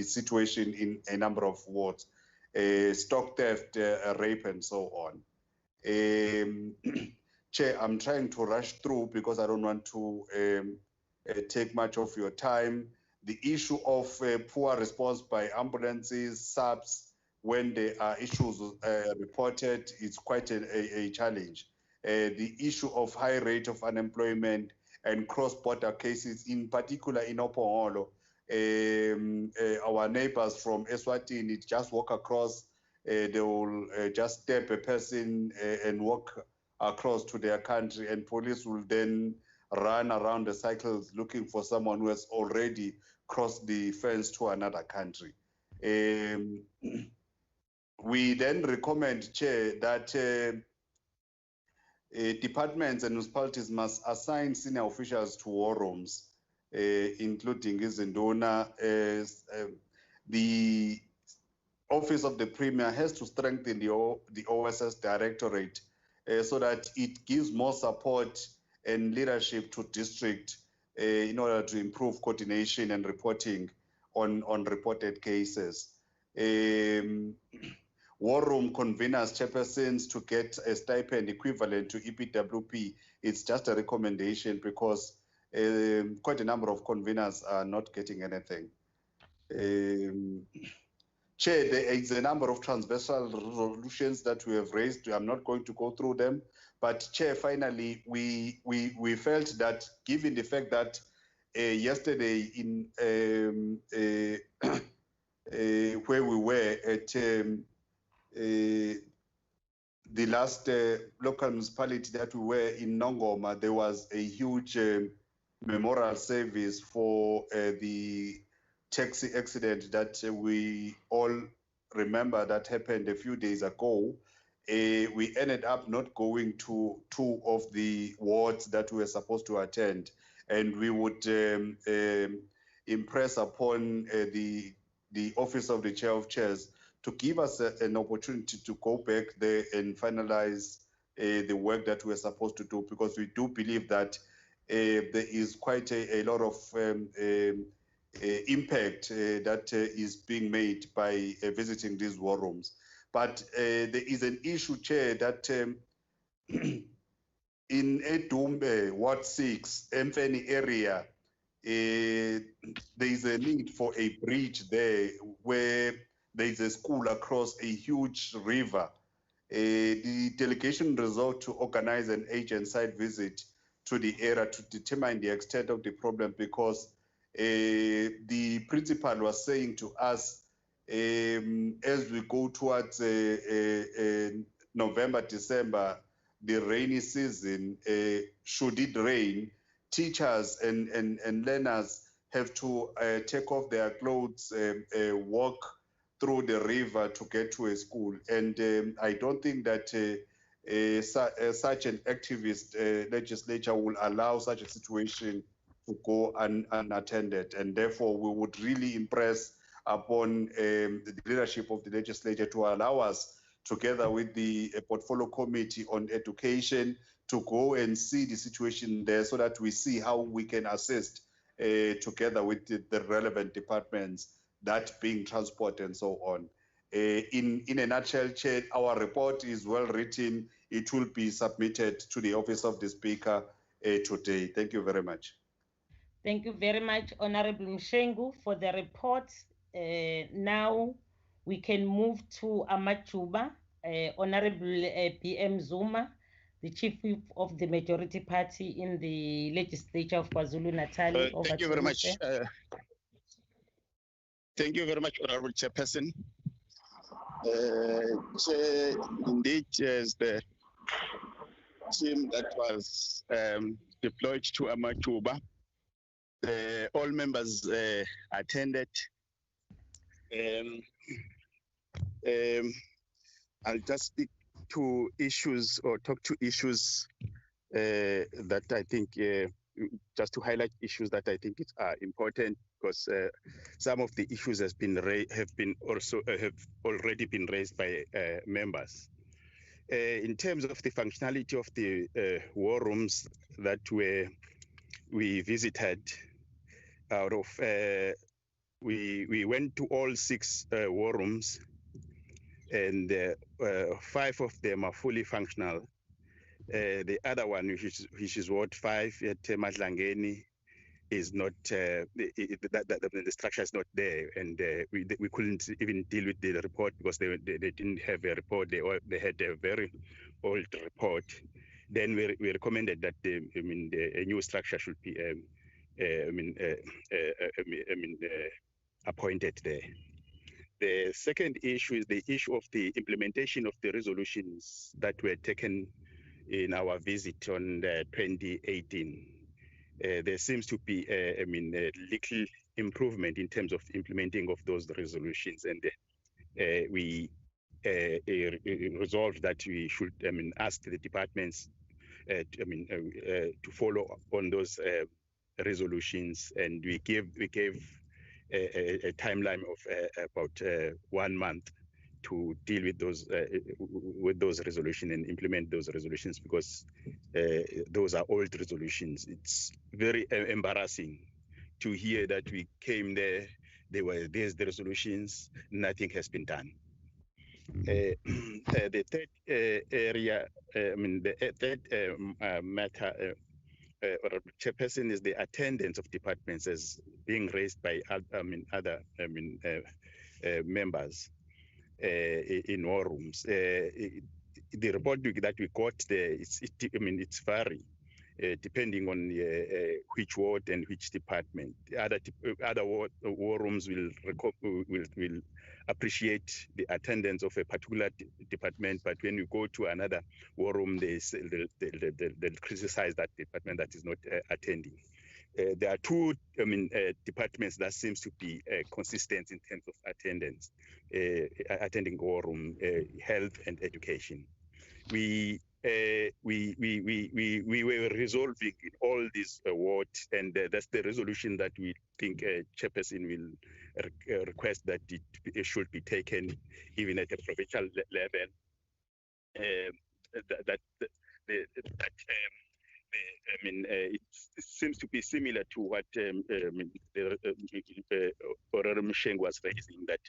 situation in a number of wards, stock theft, rape, and so on. Chair, I'm trying to rush through because I don't want to take much of your time. The issue of poor response by ambulances, SAPs, when there are issues reported, it's quite a challenge. The issue of high rate of unemployment and cross-border cases, in particular in Opoholo, our neighbors from Eswatini just walk across, they will just step a person and walk across to their country, and police will then run around the cycles looking for someone who has already crossed the fence to another country. We then recommend, Chair, that departments and municipalities must assign senior officials to war rooms, including Izinduna. The Office of the Premier has to strengthen the OSS Directorate so that it gives more support and leadership to district in order to improve coordination and reporting on reported cases. War room conveners, chairpersons to get a stipend equivalent to EPWP. It's just a recommendation because quite a number of conveners are not getting anything. Chair, there is a number of transversal resolutions that we have raised. I'm not going to go through them, but Chair, finally, we felt that given the fact that yesterday in where we were at the last local municipality that we were in Nongoma, there was a huge memorial service for the taxi accident that we all remember that happened a few days ago. We ended up not going to two of the wards that we were supposed to attend, and we would impress upon the Office of the Chair of Chairs to give us an opportunity to go back there and finalize the work that we're supposed to do, because we do believe that there is quite a lot of impact that is being made by visiting these war rooms. But there is an issue, Chair, that in Edumbe, Ward 6, Mfeni area, there is a need for a bridge there where there is a school across a huge river. The delegation resolved to organize an agent site visit to the area to determine the extent of the problem, because the principal was saying to us, as we go towards November, December, the rainy season, should it rain, teachers and learners have to take off their clothes, walk through the river to get to a school. And I don't think that such an activist legislature will allow such a situation to go unattended. And therefore, we would really impress upon the leadership of the legislature to allow us, together with the portfolio committee on education, to go and see the situation there so that we see how we can assist together with the relevant departments, that being transport and so on. In a nutshell, Chair, our report is well written. It will be submitted to the Office of the Speaker today. Thank you very much. Thank you very much, Honorable Mshengu, for the report. Now we can move to Amachuba, Honorable PM Zuma, the Chief Whip of the Majority Party in the Legislature of KwaZulu-Natal. Thank you very much. Thank you very much, Honorable Chairperson. Indeed, as the team that was deployed to Amachuba, all members attended. I'll just speak to issues or talk to issues that I think, just to highlight issues that I think are important, because some of the issues have already been raised by members. In terms of the functionality of the war rooms that we visited, out of we went to all 6 war rooms, and 5 of them are fully functional. The other one, which is Ward 5 at Madlangeni, is not, the structure is not there, and we couldn't even deal with the report because they didn't have a report. They had a very old report. Then we recommended that a new structure should be appointed there. The second issue is the issue of the implementation of the resolutions that were taken in our visit on 2018. There seems to be a little improvement in terms of implementing of those resolutions, and we resolved that we should ask the departments to follow on those resolutions, and we gave a timeline of about 1 month to deal with those resolutions and implement those resolutions, because those are old resolutions. It's very embarrassing to hear that we came there's the resolutions, nothing has been done. The third area, the third matter, or chairperson, is the attendance of departments as being raised by other members in Warrooms. The report that we got there, it's vary depending on which ward and which department. Other Warrooms will appreciate the attendance of a particular department, but when you go to another Warroom, they'll criticize that department that is not attending. There are two departments that seems to be consistent in terms of attendance, attending Warroom, health and education. We were resolving in all these wards, and that's the resolution that we think chairperson will request that it should be taken even at a provincial level. It seems to be similar to what Honorable Msheng was raising, that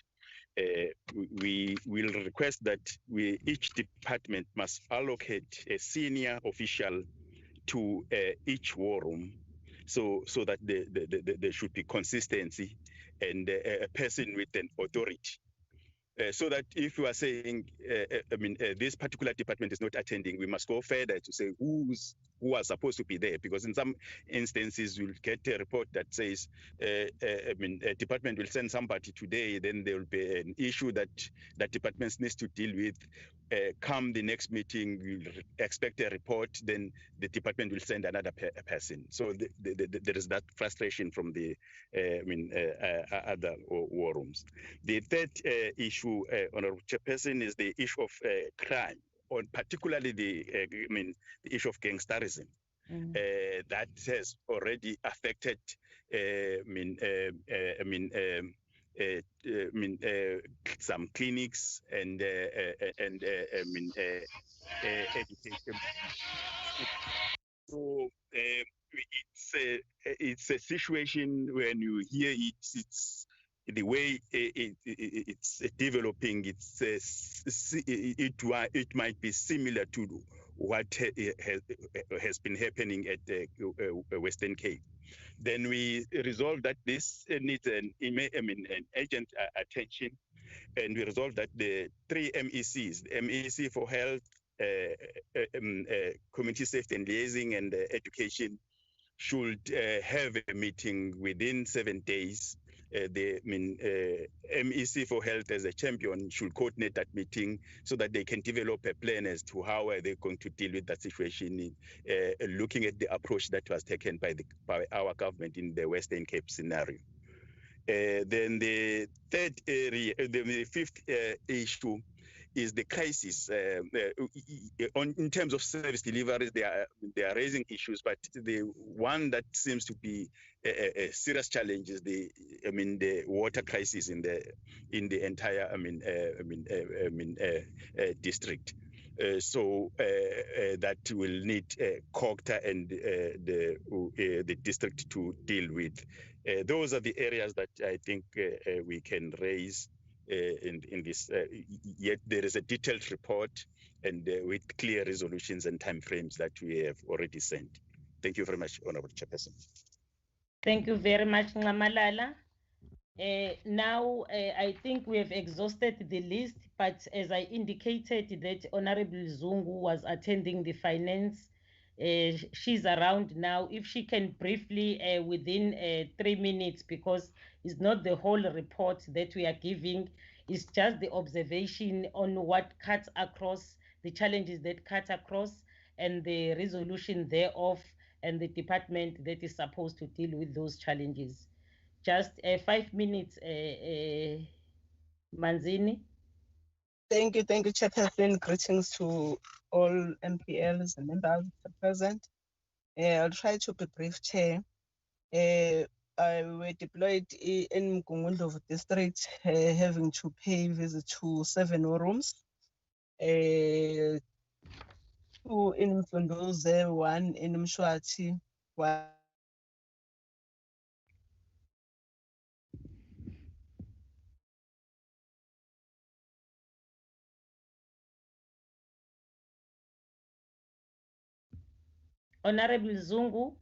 we will request that each department must allocate a senior official to each Warroom, so that there should be consistency and a person with an authority. So that if you are saying, this particular department is not attending, we must go further to say who are supposed to be there, because in some instances we'll get a report that says a department will send somebody today, then there will be an issue that department needs to deal with. Come the next meeting, we'll expect a report, then the department will send another person. So there is that frustration from the other Warrooms. The third issue, Honorable Chairperson, is the issue of crime, or particularly the issue of gangsterism. That has already affected some clinics and education. So it's a situation when you hear it's the way it's developing. It might be similar to what has been happening at Western Cape. Then we resolved that this needs an urgent attention, and we resolved that the 3 MECs, the MEC for health, community safety and liaising, and education, should have a meeting within 7 days. The MEC for health, as a champion, should coordinate that meeting so that they can develop a plan as to how are they going to deal with that situation, looking at the approach that was taken by our government in the Western Cape scenario. Then the third area, the fifth issue, is the crisis. In terms of service deliveries, they are raising issues, but the one that seems to be a serious challenge is the water crisis in the entire district. So that will need COGTA and the district to deal with. Those are the areas that I think we can raise in this. Yet there is a detailed report and with clear resolutions and timeframes that we have already sent. Thank you very much, Honorable Chairperson. Thank you very much, Ngamalala. Now, I think we have exhausted the list, but as I indicated that Honorable Zungu was attending the finance, she's around now. If she can briefly, within 3 minutes, because it's not the whole report that we are giving, it's just the observation on what cuts across, the challenges that cut across, and the resolution thereof, and the department that is supposed to deal with those challenges. Just 5 minutes, Manzini. Thank you, Chairperson. Greetings to all MPLs and members present. I'll try to be brief, Chair. I were deployed in Mgungundlovu district, having to pay visit to 7 rooms. 2 in Mfunduze, 1 in Mshwati, 1. Honorable Zungu.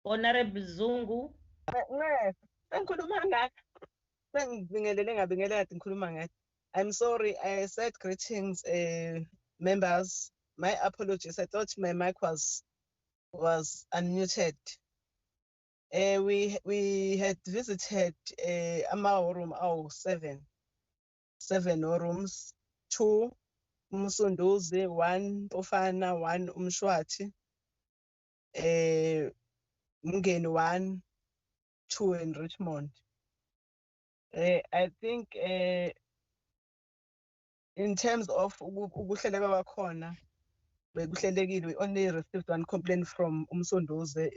Honorable Zungu. I'm sorry, I said greetings, members. My apologies. I thought my mic was unmuted. We had visited our room 7 rooms, 2 Umsunduzi, 1 Pofana, 1 Umshwati, Mungeni 1, 2 in Richmond. I think in terms of ukuhleleka kwakhona, we only received 1 complaint from Umsunduzi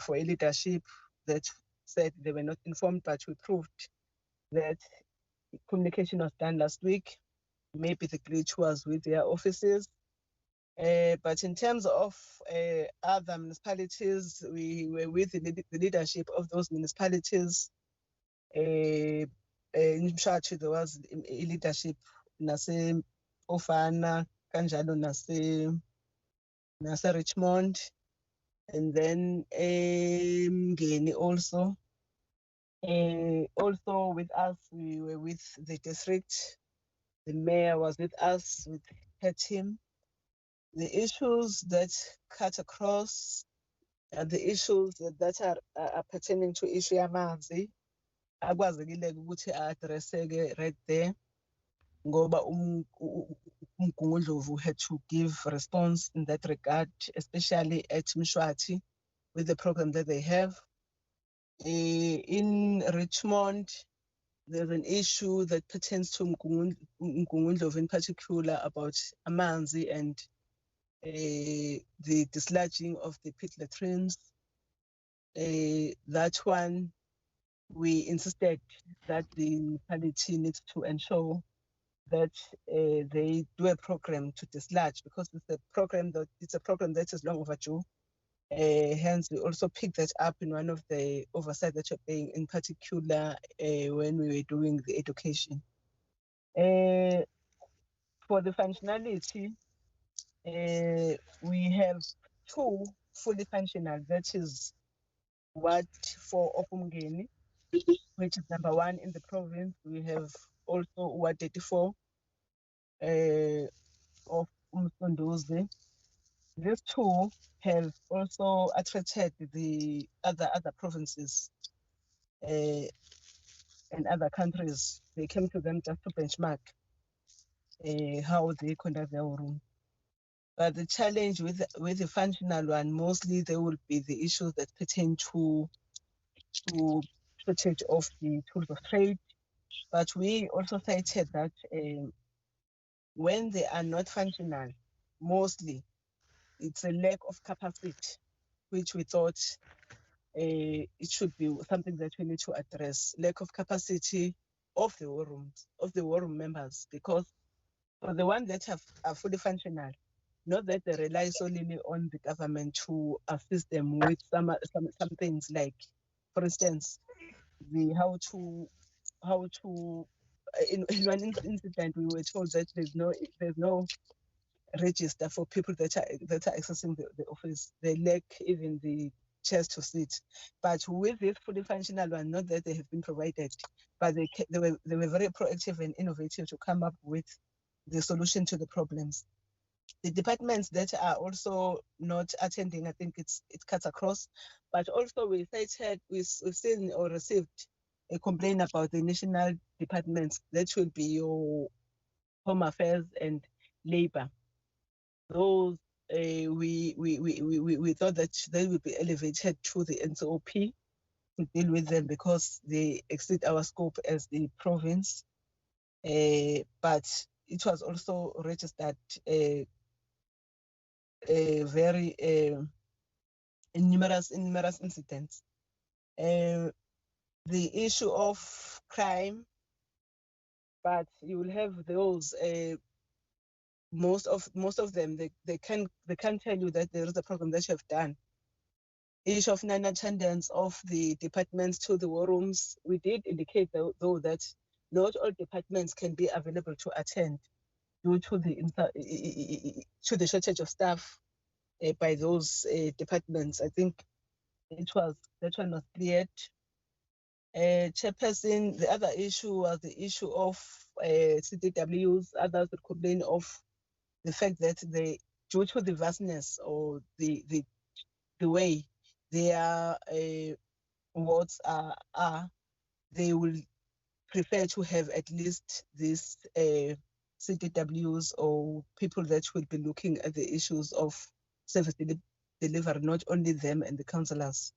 for a leadership that said they were not informed, but we proved that communication was done last week. Maybe the glitch was with their offices. But in terms of other municipalities, we were with the leadership of those municipalities. In Mshathu, there was a leadership, Nase Ofana, Kanjalo, Nase Richmond, and then Mgeni also. Also with us, we were with the district. The mayor was with us, with her team. The issues that cut across are the issues that are pertaining to issue yamanzi. Akwazekile ukuthi addresseke right there. Ngoba Mgungundlovu had to give response in that regard, especially at Mshwati with the program that they have. In Richmond, there's an issue that pertains to Mgungundlovu in particular about amanzi and the dislodging of the pit latrines. That one, we insisted that the municipality needs to ensure that they do a program to dislodge, because it's a program that is long overdue. Hence, we also picked that up in one of the oversight that you're paying, in particular when we were doing the education. For the functionality, we have 2 fully functional. That is what for Opumgeni, which is number 1 in the province. We have also Ward 34 of Umsunduzi. These 2 have also attracted the other provinces and other countries. They came to them just to benchmark how they conduct their room. But the challenge with the functional one, mostly there will be the issues that pertain to shortage of the tools of trade. But we also cited that when they are not functional, mostly it's a lack of capacity, which we thought it should be something that we need to address. Lack of capacity of the war rooms, of the war room members, because for the ones that are fully functional, not that they rely solely on the government to assist them with some things, like, for instance, the how to in one incident, we were told that there's no register for people that are accessing the office. They lack even the chairs to sit. But with this fully functional one, not that they have been provided, but they were very proactive and innovative to come up with the solution to the problems. The departments that are also not attending, I think it cuts across, but also we've seen or received a complaint about the national departments. That will be your Home Affairs and Labor. Those we thought that they would be elevated to the NCOP to deal with them because they exceed our scope as the province. But it was also registered very in numerous incidents. The issue of crime, but you will have those. Most of them they can't tell you that there is a program that you have done. Issue of non-attendance of the departments to the war rooms. We did indicate though that not all departments can be available to attend due to the shortage of staff by those departments. I think that one was cleared. Chairperson, the other issue was the issue of CDWs. Others would complain of the fact that due to the vastness or the way their wards are, they will prefer to have at least these CDWs or people that will be looking at the issues of service delivery, not only them and the councillors.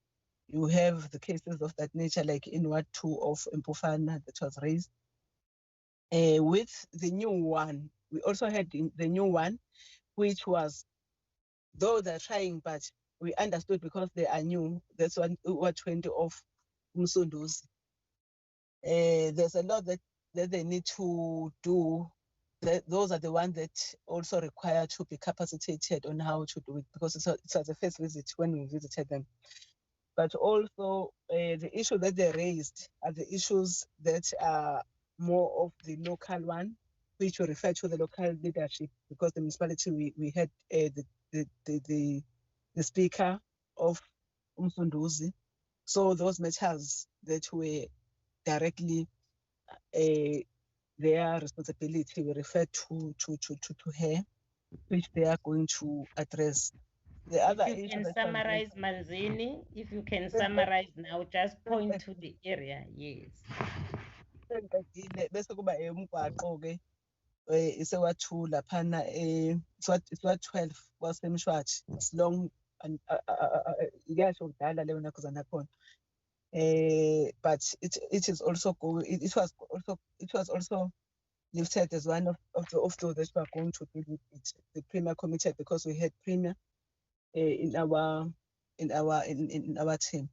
You have the cases of that nature, like in Ward 2 of Mpofana that was raised. With the new one, we also had the new one, which was, though they're trying, but we understood because they are new. That's what 20 of Msundus. There's a lot that they need to do. Those are the ones that also require to be capacitated on how to do it, because it was a first visit when we visited them. But also the issue that they raised are the issues that are more of the local one, which will refer to the local leadership, because the municipality we had the speaker of Umsunduzi. So those matters that were directly their responsibility we refer to her, which they are going to address. The other if you can summarize, Manzini, if you can summarize now, just point to the area. Yes. Bese kuba umgwaqo-ke isewa-2 laphana isiwa-12 kwasemshwathi. It's long and kuyasho kudala leyo nakhuzana khona. But it is also it was also lifted as one of those that were going to deal with it, the Premier Committee, because we had Premier in our team.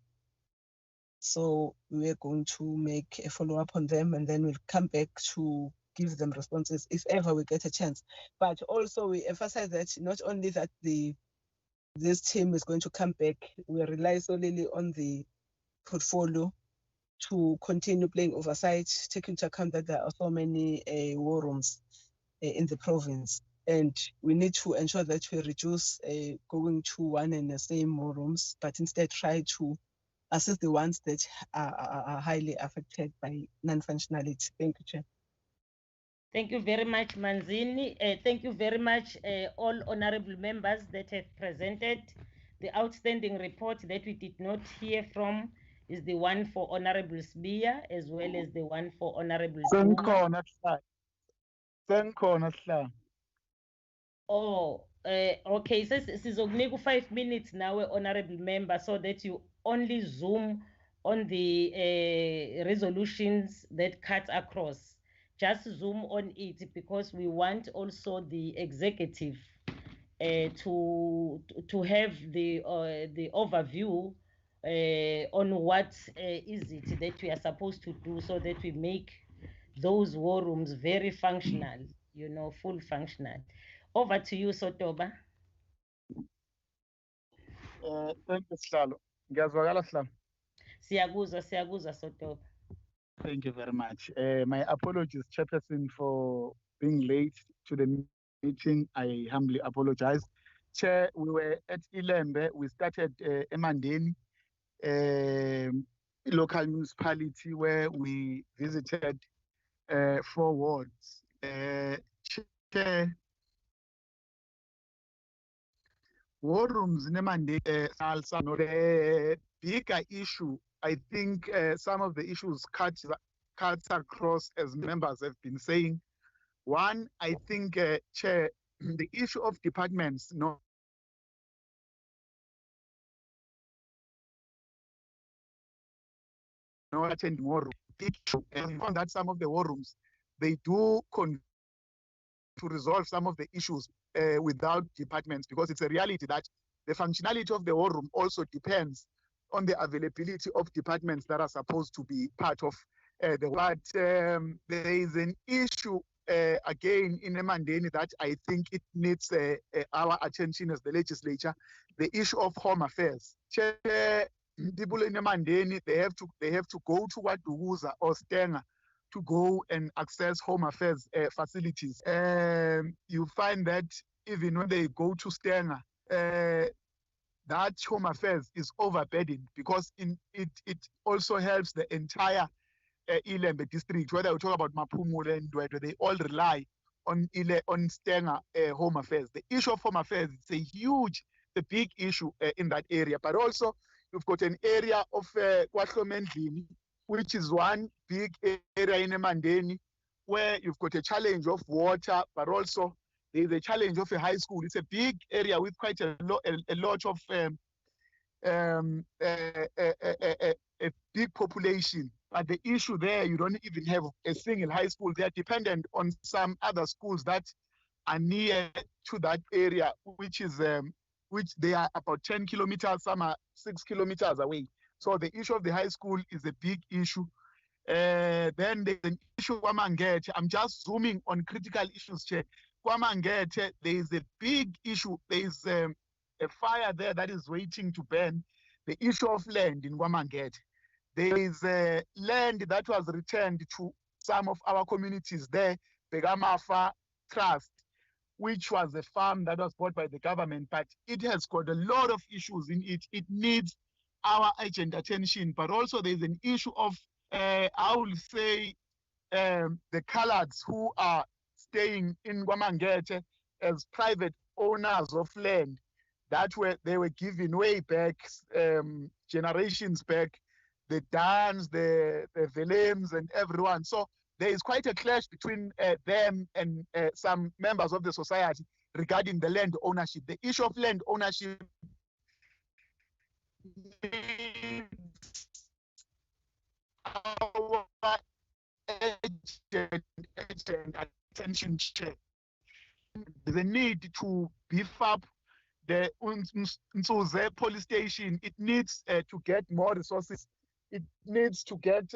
So we're going to make a follow-up on them, and then we'll come back to give them responses if ever we get a chance. But also we emphasize that not only that this team is going to come back, we rely solely on the portfolio to continue playing oversight, taking into account that there are so many war rooms in the province. And we need to ensure that we reduce going to one and the same war rooms, but instead try to assist the ones that are highly affected by non-functionality. Thank you, Chair. Thank you very much, Manzini. Thank you very much, all honorable members that have presented. The outstanding report that we did not hear from is the one for Honorable Sbiya, as well as the one for Honorable Duma. Oh, okay. So sizokunika 5 minutes now, honorable member, so that you only zoom on the resolutions that cut across. Just zoom on it, because we want also the executive to have the overview on what is it that we are supposed to do, so that we make those war rooms very functional, full functional. Over to you, Sotoba. Thank you, Sihlalo. Ngiyazwakala, Sihlalo. Siyakuzwa Sotoba. Thank you very much. My apologies, Chairperson, for being late to the meeting. I humbly apologize. Chair, we were at Ilembe. We started Emandeni, local municipality where we visited 4 wards. Chair, Warrooms in Emandeni, also not a bigger issue. I think some of the issues cuts across, as members have been saying. One, I think, Chair, the issue of departments not attending war room issue, and on that some of the war rooms they do to resolve some of the issues without departments, because it's a reality that the functionality of the war room also depends on the availability of departments that are supposed to be part of the. But there is an issue again in Emandeni that I think it needs our attention as the legislature: the issue of home affairs. People in Emandeni, they have to go to Waduguza or Stenga to go and access home affairs facilities. You find that even when they go to Stenga, that home affairs is overburdened, because it also helps the entire Ilembe district, whether we talk about Maphumulo and Ndwedwe, they all rely on Stenga home affairs. The issue of home affairs is a big issue in that area. But also you've got an area of KwaHlomendlini, which is one big area in Emandeni, where you've got a challenge of water, but also there's a challenge of a high school. It's a big area with quite a lot of a big population. But the issue there, you don't even have a single high school. They are dependent on some other schools that are near to that area, which they are about 10 kilometers, some are 6 kilometers away. So the issue of the high school is a big issue. Then there's an issue of Kwamangete. I'm just zooming on critical issues, Chair. Kwamangete, there is a big issue. There is a fire there that is waiting to burn. The issue of land in Kwamangete. There is land that was returned to some of our communities there, Begamafa Trust, which was a farm that was bought by the government, but it has got a lot of issues in it. It needs our urgent attention, but also there's an issue of, I will say, the coloureds who are staying in Kwamangete as private owners of land that they were given way back, generations back, the Dans, the Velems and everyone. So there is quite a clash between them and some members of the society regarding the land ownership. The issue of land ownership needs our urgent attention. The need to beef up the Nsuze police station. It needs to get more resources. It needs to get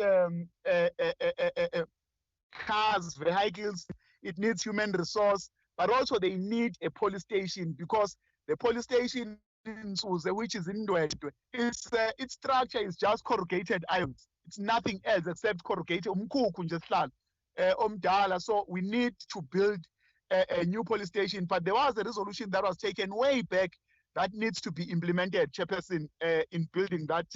cars, vehicles. It needs human resource, but also they need a police station, because the police station in Nsuze, which is in Ndwedwe, its structure is just corrugated irons. It's nothing else except corrugated. So we need to build a new police station, but there was a resolution that was taken way back that needs to be implemented, Chairperson, in building that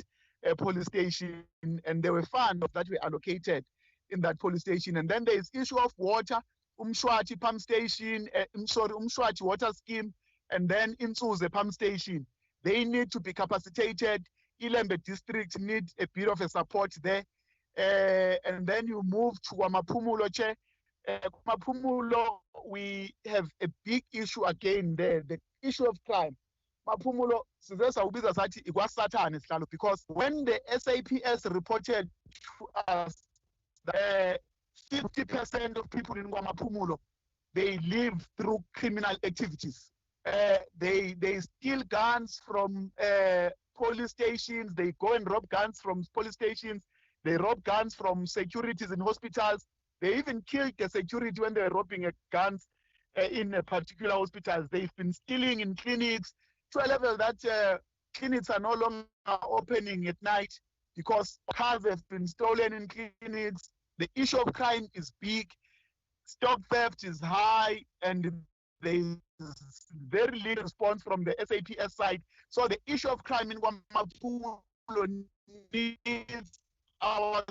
police station, and there were funds that were allocated in that police station. And then there is issue of water, Umshwathi pump station, Umshwathi water scheme, and then Nsuze pump station. They need to be capacitated. Ilembe district need a bit of a support there. And then you move to Maphumulo, Chair. Maphumulo, we have a big issue again there, the issue of crime. Maphumulo, because when the SAPS reported to us that 50% of people in Maphumulo, they live through criminal activities. They steal guns from police stations, they go and rob guns from police stations, they rob guns from securities in hospitals. They even killed the security when they were robbing guns in particular hospitals. They've been stealing in clinics to a level that clinics are no longer opening at night because cars have been stolen in clinics. The issue of crime is big. Stock theft is high, and there is very little response from the SAPS side. So the issue of crime in Wamapulo needs our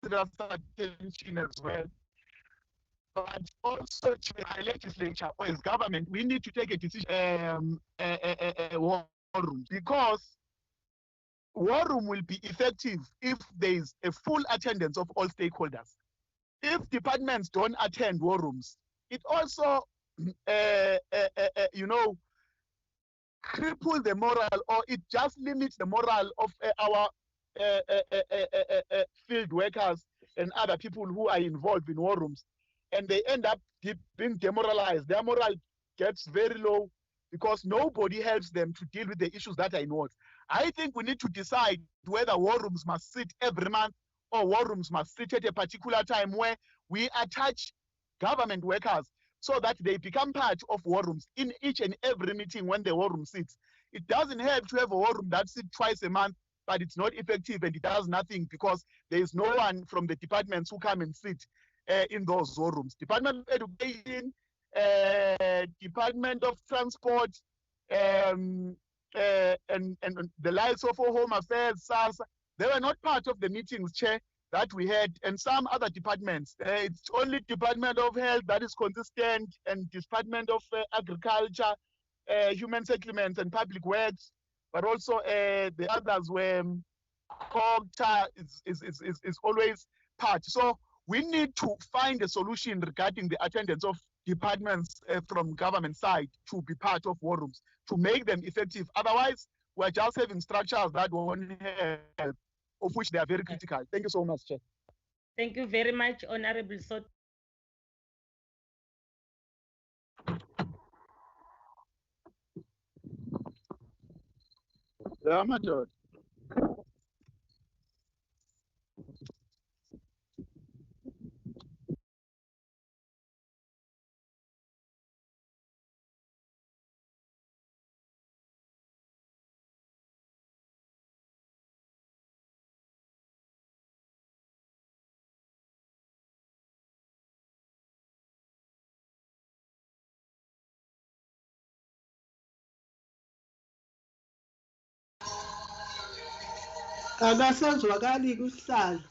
serious attention as well. But also to the legislature or as government, we need to take a decision, war room, because war room will be effective if there is a full attendance of all stakeholders. If departments don't attend war rooms, it also, cripple the moral, or it just limits the moral of our field workers and other people who are involved in war rooms. And they end up being demoralized. Their moral gets very low because nobody helps them to deal with the issues that are in wars. I think we need to decide whether war rooms must sit every month or war rooms must sit at a particular time where we attach government workers so that they become part of war rooms in each and every meeting when the war room sits. It doesn't help to have a war room that sits twice a month, but it's not effective and it does nothing because there is no one from the departments who come and sit in those war rooms. Department of Education, Department of Transport, and the likes of Home Affairs, SARS, they were not part of the meetings, Chair, that we had, and some other departments. It's only Department of Health that is consistent, and Department of Agriculture, Human Settlements and Public Works, but also the others were COGTA is always part. So we need to find a solution regarding the attendance of departments from government side to be part of war rooms, to make them effective. Otherwise, we're just having structures that won't help, of which they are very critical. Thank you so much, Chair. Thank you very much, Honorable Sot. Yeah, my lord. Akasazwakali kusihlalo.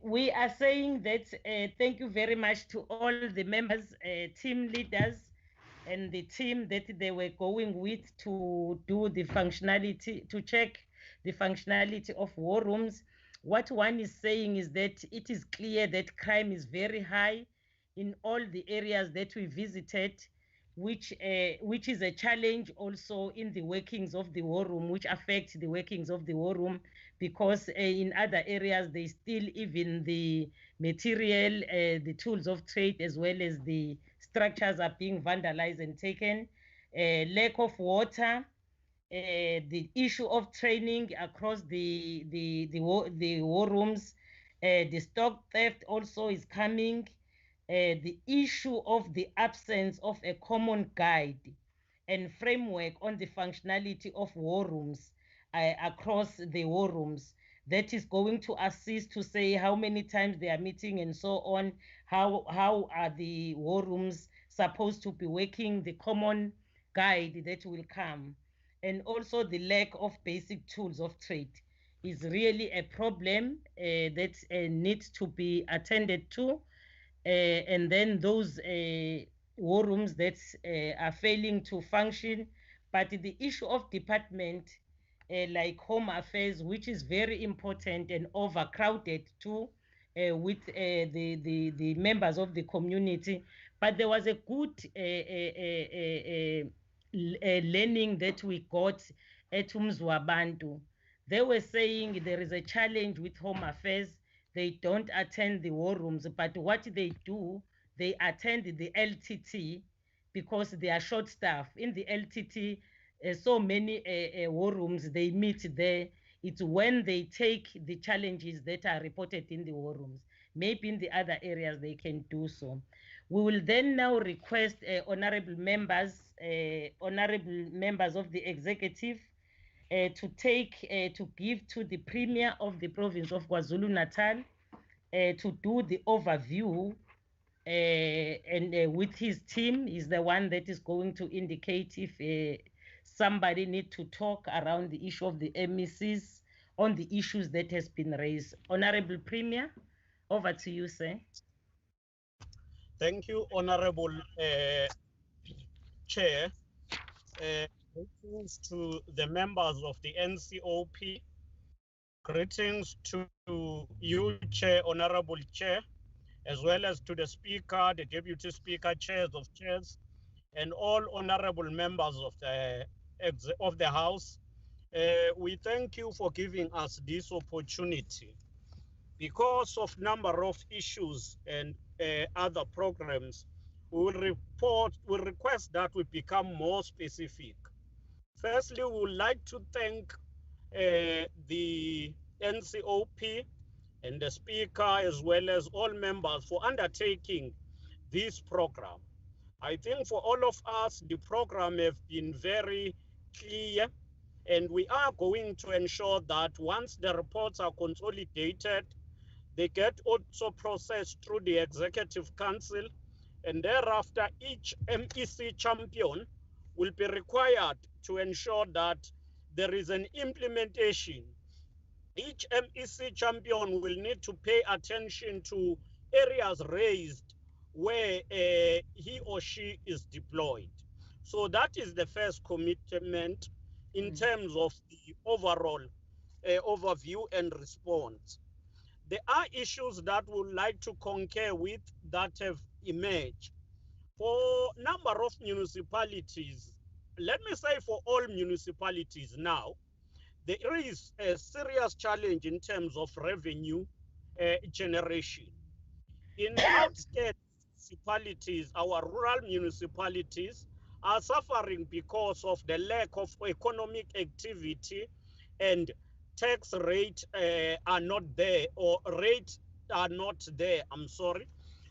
We are saying that thank you very much to all the members, team leaders, and the team that they were going with to do the functionality, to check the functionality of war rooms. What one is saying is that it is clear that crime is very high in all the areas that we visited, which is a challenge also in the workings of the war room, which affects the workings of the war room, because in other areas they still, even the material, the tools of trade, as well as the structures are being vandalized and taken. Lack of water, the issue of training across the war rooms, the stock theft also is coming. The issue of the absence of a common guide and framework on the functionality of war rooms across the war rooms, that is going to assist to say how many times they are meeting and so on, how are the war rooms supposed to be working, the common guide that will come. And also the lack of basic tools of trade is really a problem that needs to be attended to. And then those war rooms that are failing to function. But the issue of department like Home Affairs, which is very important and overcrowded too, with the members of the community. But there was a good learning that we got at Umzwabantu. They were saying there is a challenge with Home Affairs. They don't attend the war rooms, but what they do, they attend the LTT because they are short staff. In the LTT, so many war rooms, they meet there. It's when they take the challenges that are reported in the war rooms. Maybe in the other areas they can do so. We will then now request honorable members of the executive to give to the Premier of the province of KwaZulu-Natal to do the overview, and with his team is the one that is going to indicate if somebody need to talk around the issue of the MECs on the issues that has been raised. Honorable Premier, over to you, sir. Thank you, Honorable Chair. Greetings to the members of the NCOP. Greetings to you, Chair, Honorable Chair, as well as to the Speaker, the Deputy Speaker, chairs of chairs, and all honorable members of the House. We thank you for giving us this opportunity. Because of number of issues and other programs, we will request that we become more specific. Firstly, we would like to thank the NCOP and the Speaker, as well as all members, for undertaking this program. I think for all of us, the program has been very clear, and we are going to ensure that once the reports are consolidated, they get also processed through the Executive Council, and thereafter each MEC champion will be required to ensure that there is an implementation. Each MEC champion will need to pay attention to areas raised where he or she is deployed. So that is the first commitment in terms of the overall overview and response. There are issues that we would like to concur with that have emerged. For a number of municipalities, let me say for all municipalities now, there is a serious challenge in terms of revenue generation. In outskirts municipalities, our rural municipalities are suffering because of the lack of economic activity, and tax rate are not there, or rates are not there, I'm sorry.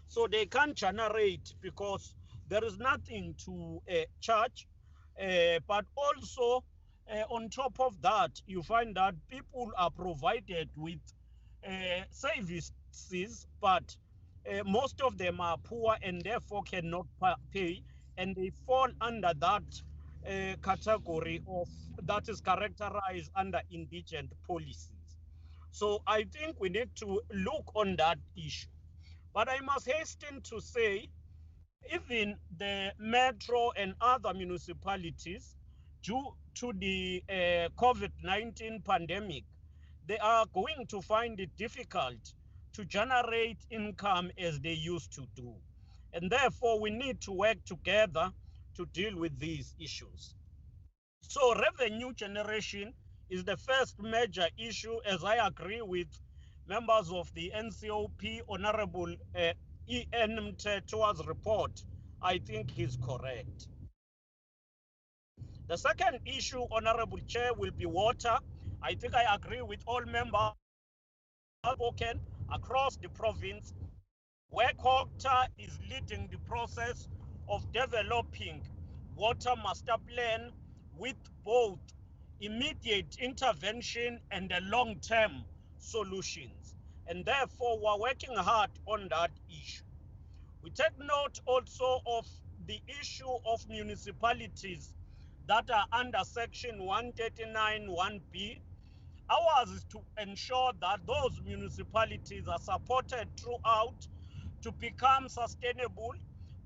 So they can't generate because there is nothing to charge. But also, on top of that, you find that people are provided with services, but most of them are poor and therefore cannot pay, and they fall under that category of that is characterized under indigent policies. So I think we need to look on that issue. But I must hasten to say, even the metro and other municipalities, due to the COVID-19 pandemic, they are going to find it difficult to generate income as they used to do. And therefore, we need to work together to deal with these issues. So revenue generation is the first major issue, as I agree with members of the NCOP, Honorable E.N. Mthethwa's report, I think is correct. The second issue, Honorable Chair, will be water. I think I agree with all members spoken across the province, where COCTA is leading the process of developing water master plan with both immediate intervention and the long-term solutions. And therefore, we're working hard on that issue. We take note also of the issue of municipalities that are under section 139 1B. Ours is to ensure that those municipalities are supported throughout to become sustainable.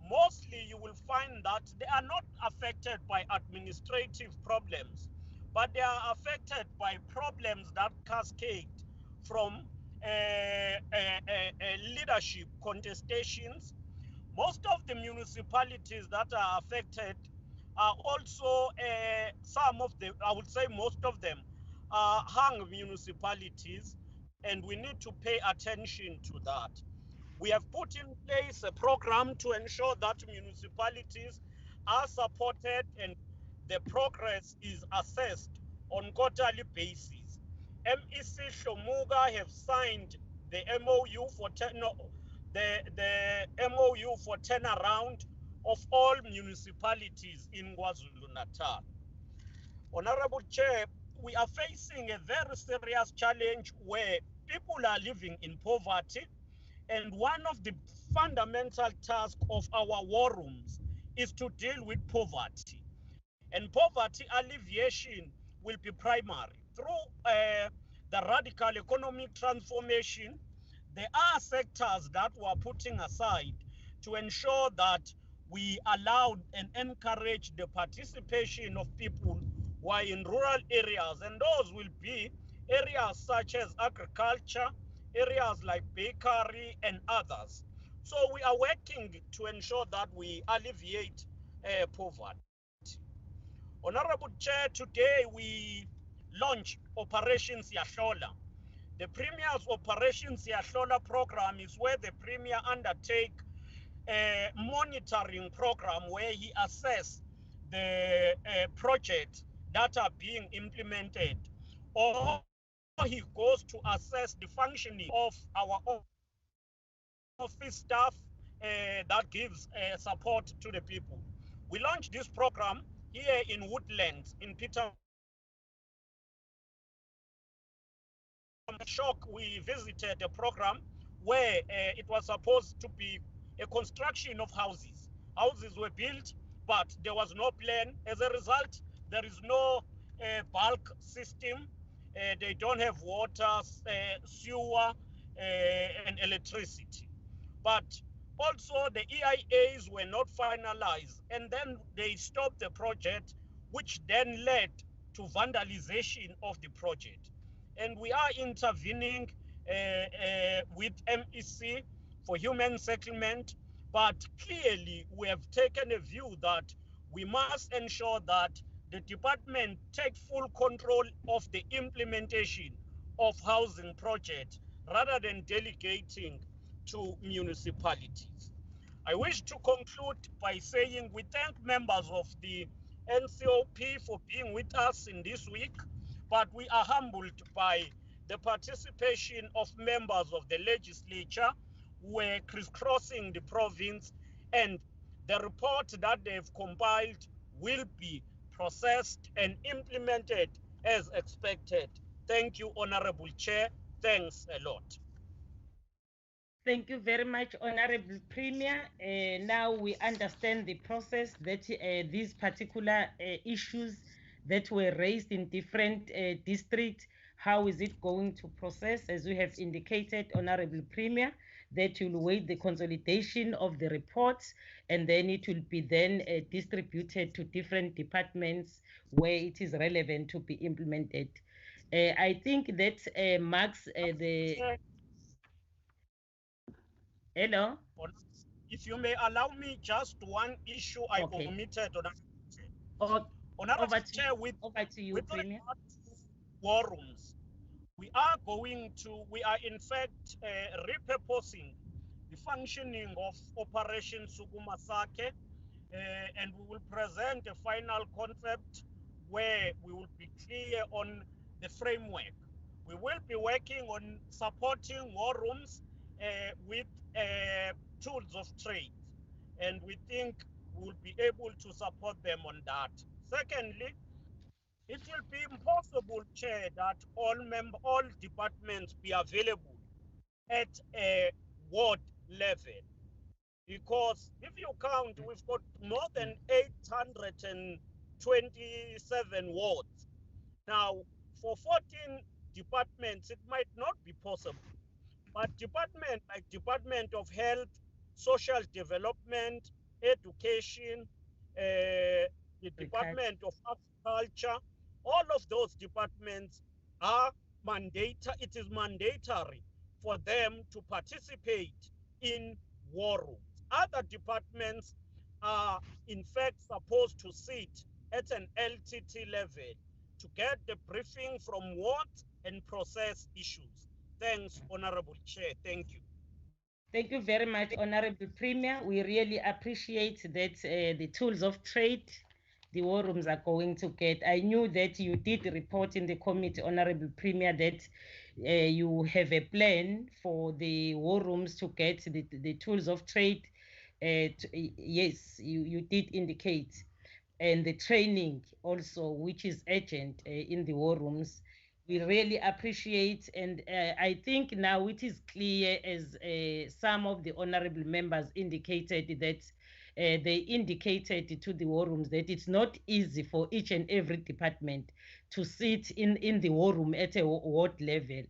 Mostly you will find that they are not affected by administrative problems, but they are affected by problems that cascade from leadership contestations. Most of the municipalities that are affected are also some of them, I would say most of them, are hung municipalities, and we need to pay attention to that. We have put in place a program to ensure that municipalities are supported and the progress is assessed on quarterly basis. MEC Shomuga have signed the MOU for the MOU for turnaround of all municipalities in KwaZulu-Natal. Honorable Chair, we are facing a very serious challenge where people are living in poverty, and one of the fundamental tasks of our war rooms is to deal with poverty. And poverty alleviation will be primary. Through the radical economic transformation, there are sectors that we are putting aside to ensure that we allow and encourage the participation of people who are in rural areas, and those will be areas such as agriculture, areas like bakery and others. So we are working to ensure that we alleviate poverty. Honorable Chair, today we launch Operation Siyahlola. The Premier's Operation Siyahlola program is where the Premier undertake a monitoring program where he assesses the projects that are being implemented, or he goes to assess the functioning of our office staff that gives support to the people. We launched this program here in Woodlands, in Peter. Shock, we visited a program where it was supposed to be a construction of houses. Houses were built, but there was no plan. As a result, there is no bulk system. They don't have water, sewer, and electricity. But also the EIAs were not finalized, and then they stopped the project, which then led to vandalization of the project. And we are intervening with MEC for human settlement, but clearly we have taken a view that we must ensure that the department take full control of the implementation of housing projects rather than delegating to municipalities. I wish to conclude by saying we thank members of the NCOP for being with us in this week, but we are humbled by the participation of members of the legislature who were crisscrossing the province, and the report that they've compiled will be processed and implemented as expected. Thank you, Honorable Chair. Thanks a lot. Thank you very much, Honorable Premier. Now we understand the process that these particular issues that were raised in different districts, how is it going to process? As we have indicated, Honorable Premier, that you'll wait the consolidation of the reports, and then it will be then distributed to different departments where it is relevant to be implemented. I think that marks the... Hello? If you may allow me just one issue I omitted. Over to you, Premier. War rooms. We are in fact repurposing the functioning of Operation Sukumasake, and we will present a final concept where we will be clear on the framework. We will be working on supporting war rooms with tools of trade, and we think we'll be able to support them on that. Secondly, it will be impossible, Chair, that all departments be available at a ward level, because if you count, we've got more than 827 wards. Now, for 14 departments, it might not be possible. But departments like Department of Health, Social Development, Education, the Department of Agriculture, all of those departments are it is mandatory for them to participate in war rooms. Other departments are in fact supposed to sit at an LTT level to get the briefing from wards and process issues. Thanks, Honorable Chair. Thank you. Thank you very much, Honorable Premier. We really appreciate that the tools of trade the war rooms are going to get. I knew that you did report in the committee, Honorable Premier, that you have a plan for the war rooms to get the tools of trade. Yes, you did indicate. and the training also, which is urgent in the war rooms. We really appreciate, and I think now it is clear, as some of the honorable members indicated, that they indicated to the war rooms that it's not easy for each and every department to sit in the war room at a ward level.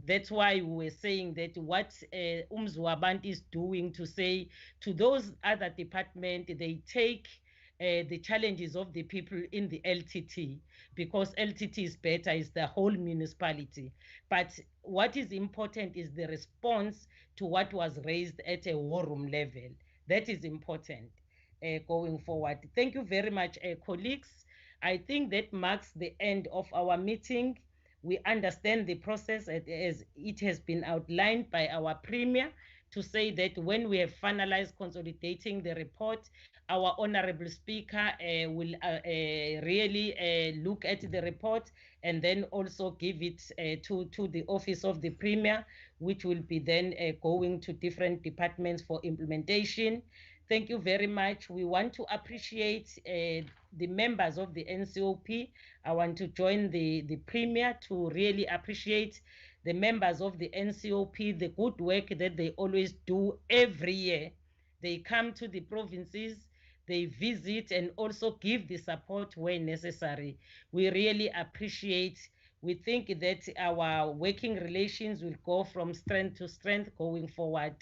That's why we were saying that what Umzwabant is doing to say to those other departments, they take the challenges of the people in the LTT, because LTT is better, is the whole municipality. But what is important is the response to what was raised at a war room level. That is important going forward. Thank you very much, colleagues. I think that marks the end of our meeting. We understand the process as it has been outlined by our Premier, to say that when we have finalized consolidating the report, our Honorable Speaker will really look at the report and then also give it to the Office of the Premier, which will be then going to different departments for implementation. Thank you very much. We want to appreciate the members of the NCOP. I want to join the Premier to really appreciate the members of the NCOP, the good work that they always do every year. They come to the provinces, they visit, and also give the support where necessary. We really appreciate. We think that our working relations will go from strength to strength going forward.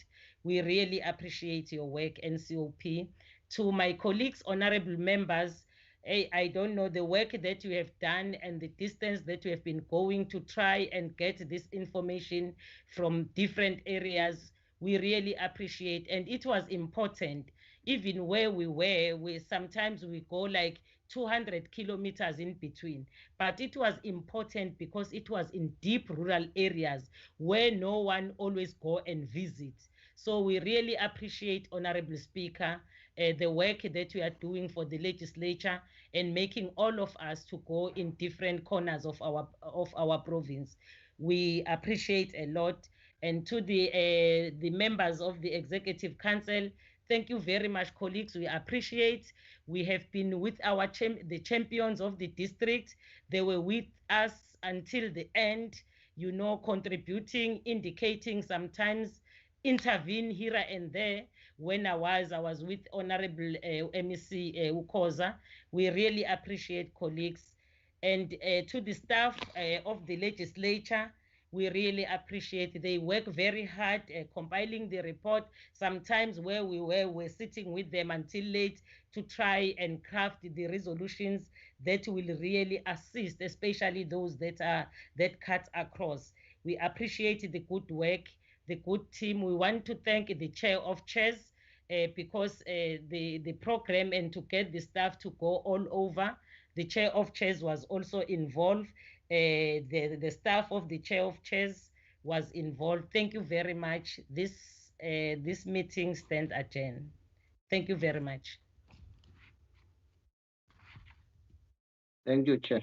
We really appreciate your work, NCOP. To my colleagues, honorable members, I don't know the work that you have done and the distance that you have been going to try and get this information from different areas. We really appreciate, and it was important. Even where we were, sometimes we go like 200 kilometers in between, but it was important because it was in deep rural areas where no one always go and visit. So we really appreciate, Honorable Speaker, the work that you are doing for the legislature and making all of us to go in different corners of our province. We appreciate a lot. And to the members of the Executive Council, thank you very much, colleagues. We appreciate. We have been with the champions of the district. They were with us until the end, contributing, indicating, sometimes intervene here and there. When I was with Honorable MEC Ukoza. We really appreciate, colleagues. And to the staff of the legislature, we really appreciate. They work very hard compiling the report. Sometimes where we're sitting with them until late to try and craft the resolutions that will really assist, especially those that cut across. We appreciate the good work, the good team. We want to thank the chair of chairs because the program and to get the staff to go all over, the chair of chairs was also involved. The staff of the chair of chairs was involved. Thank you very much. This meeting stands adjourned. Thank you very much. Thank you, Chair.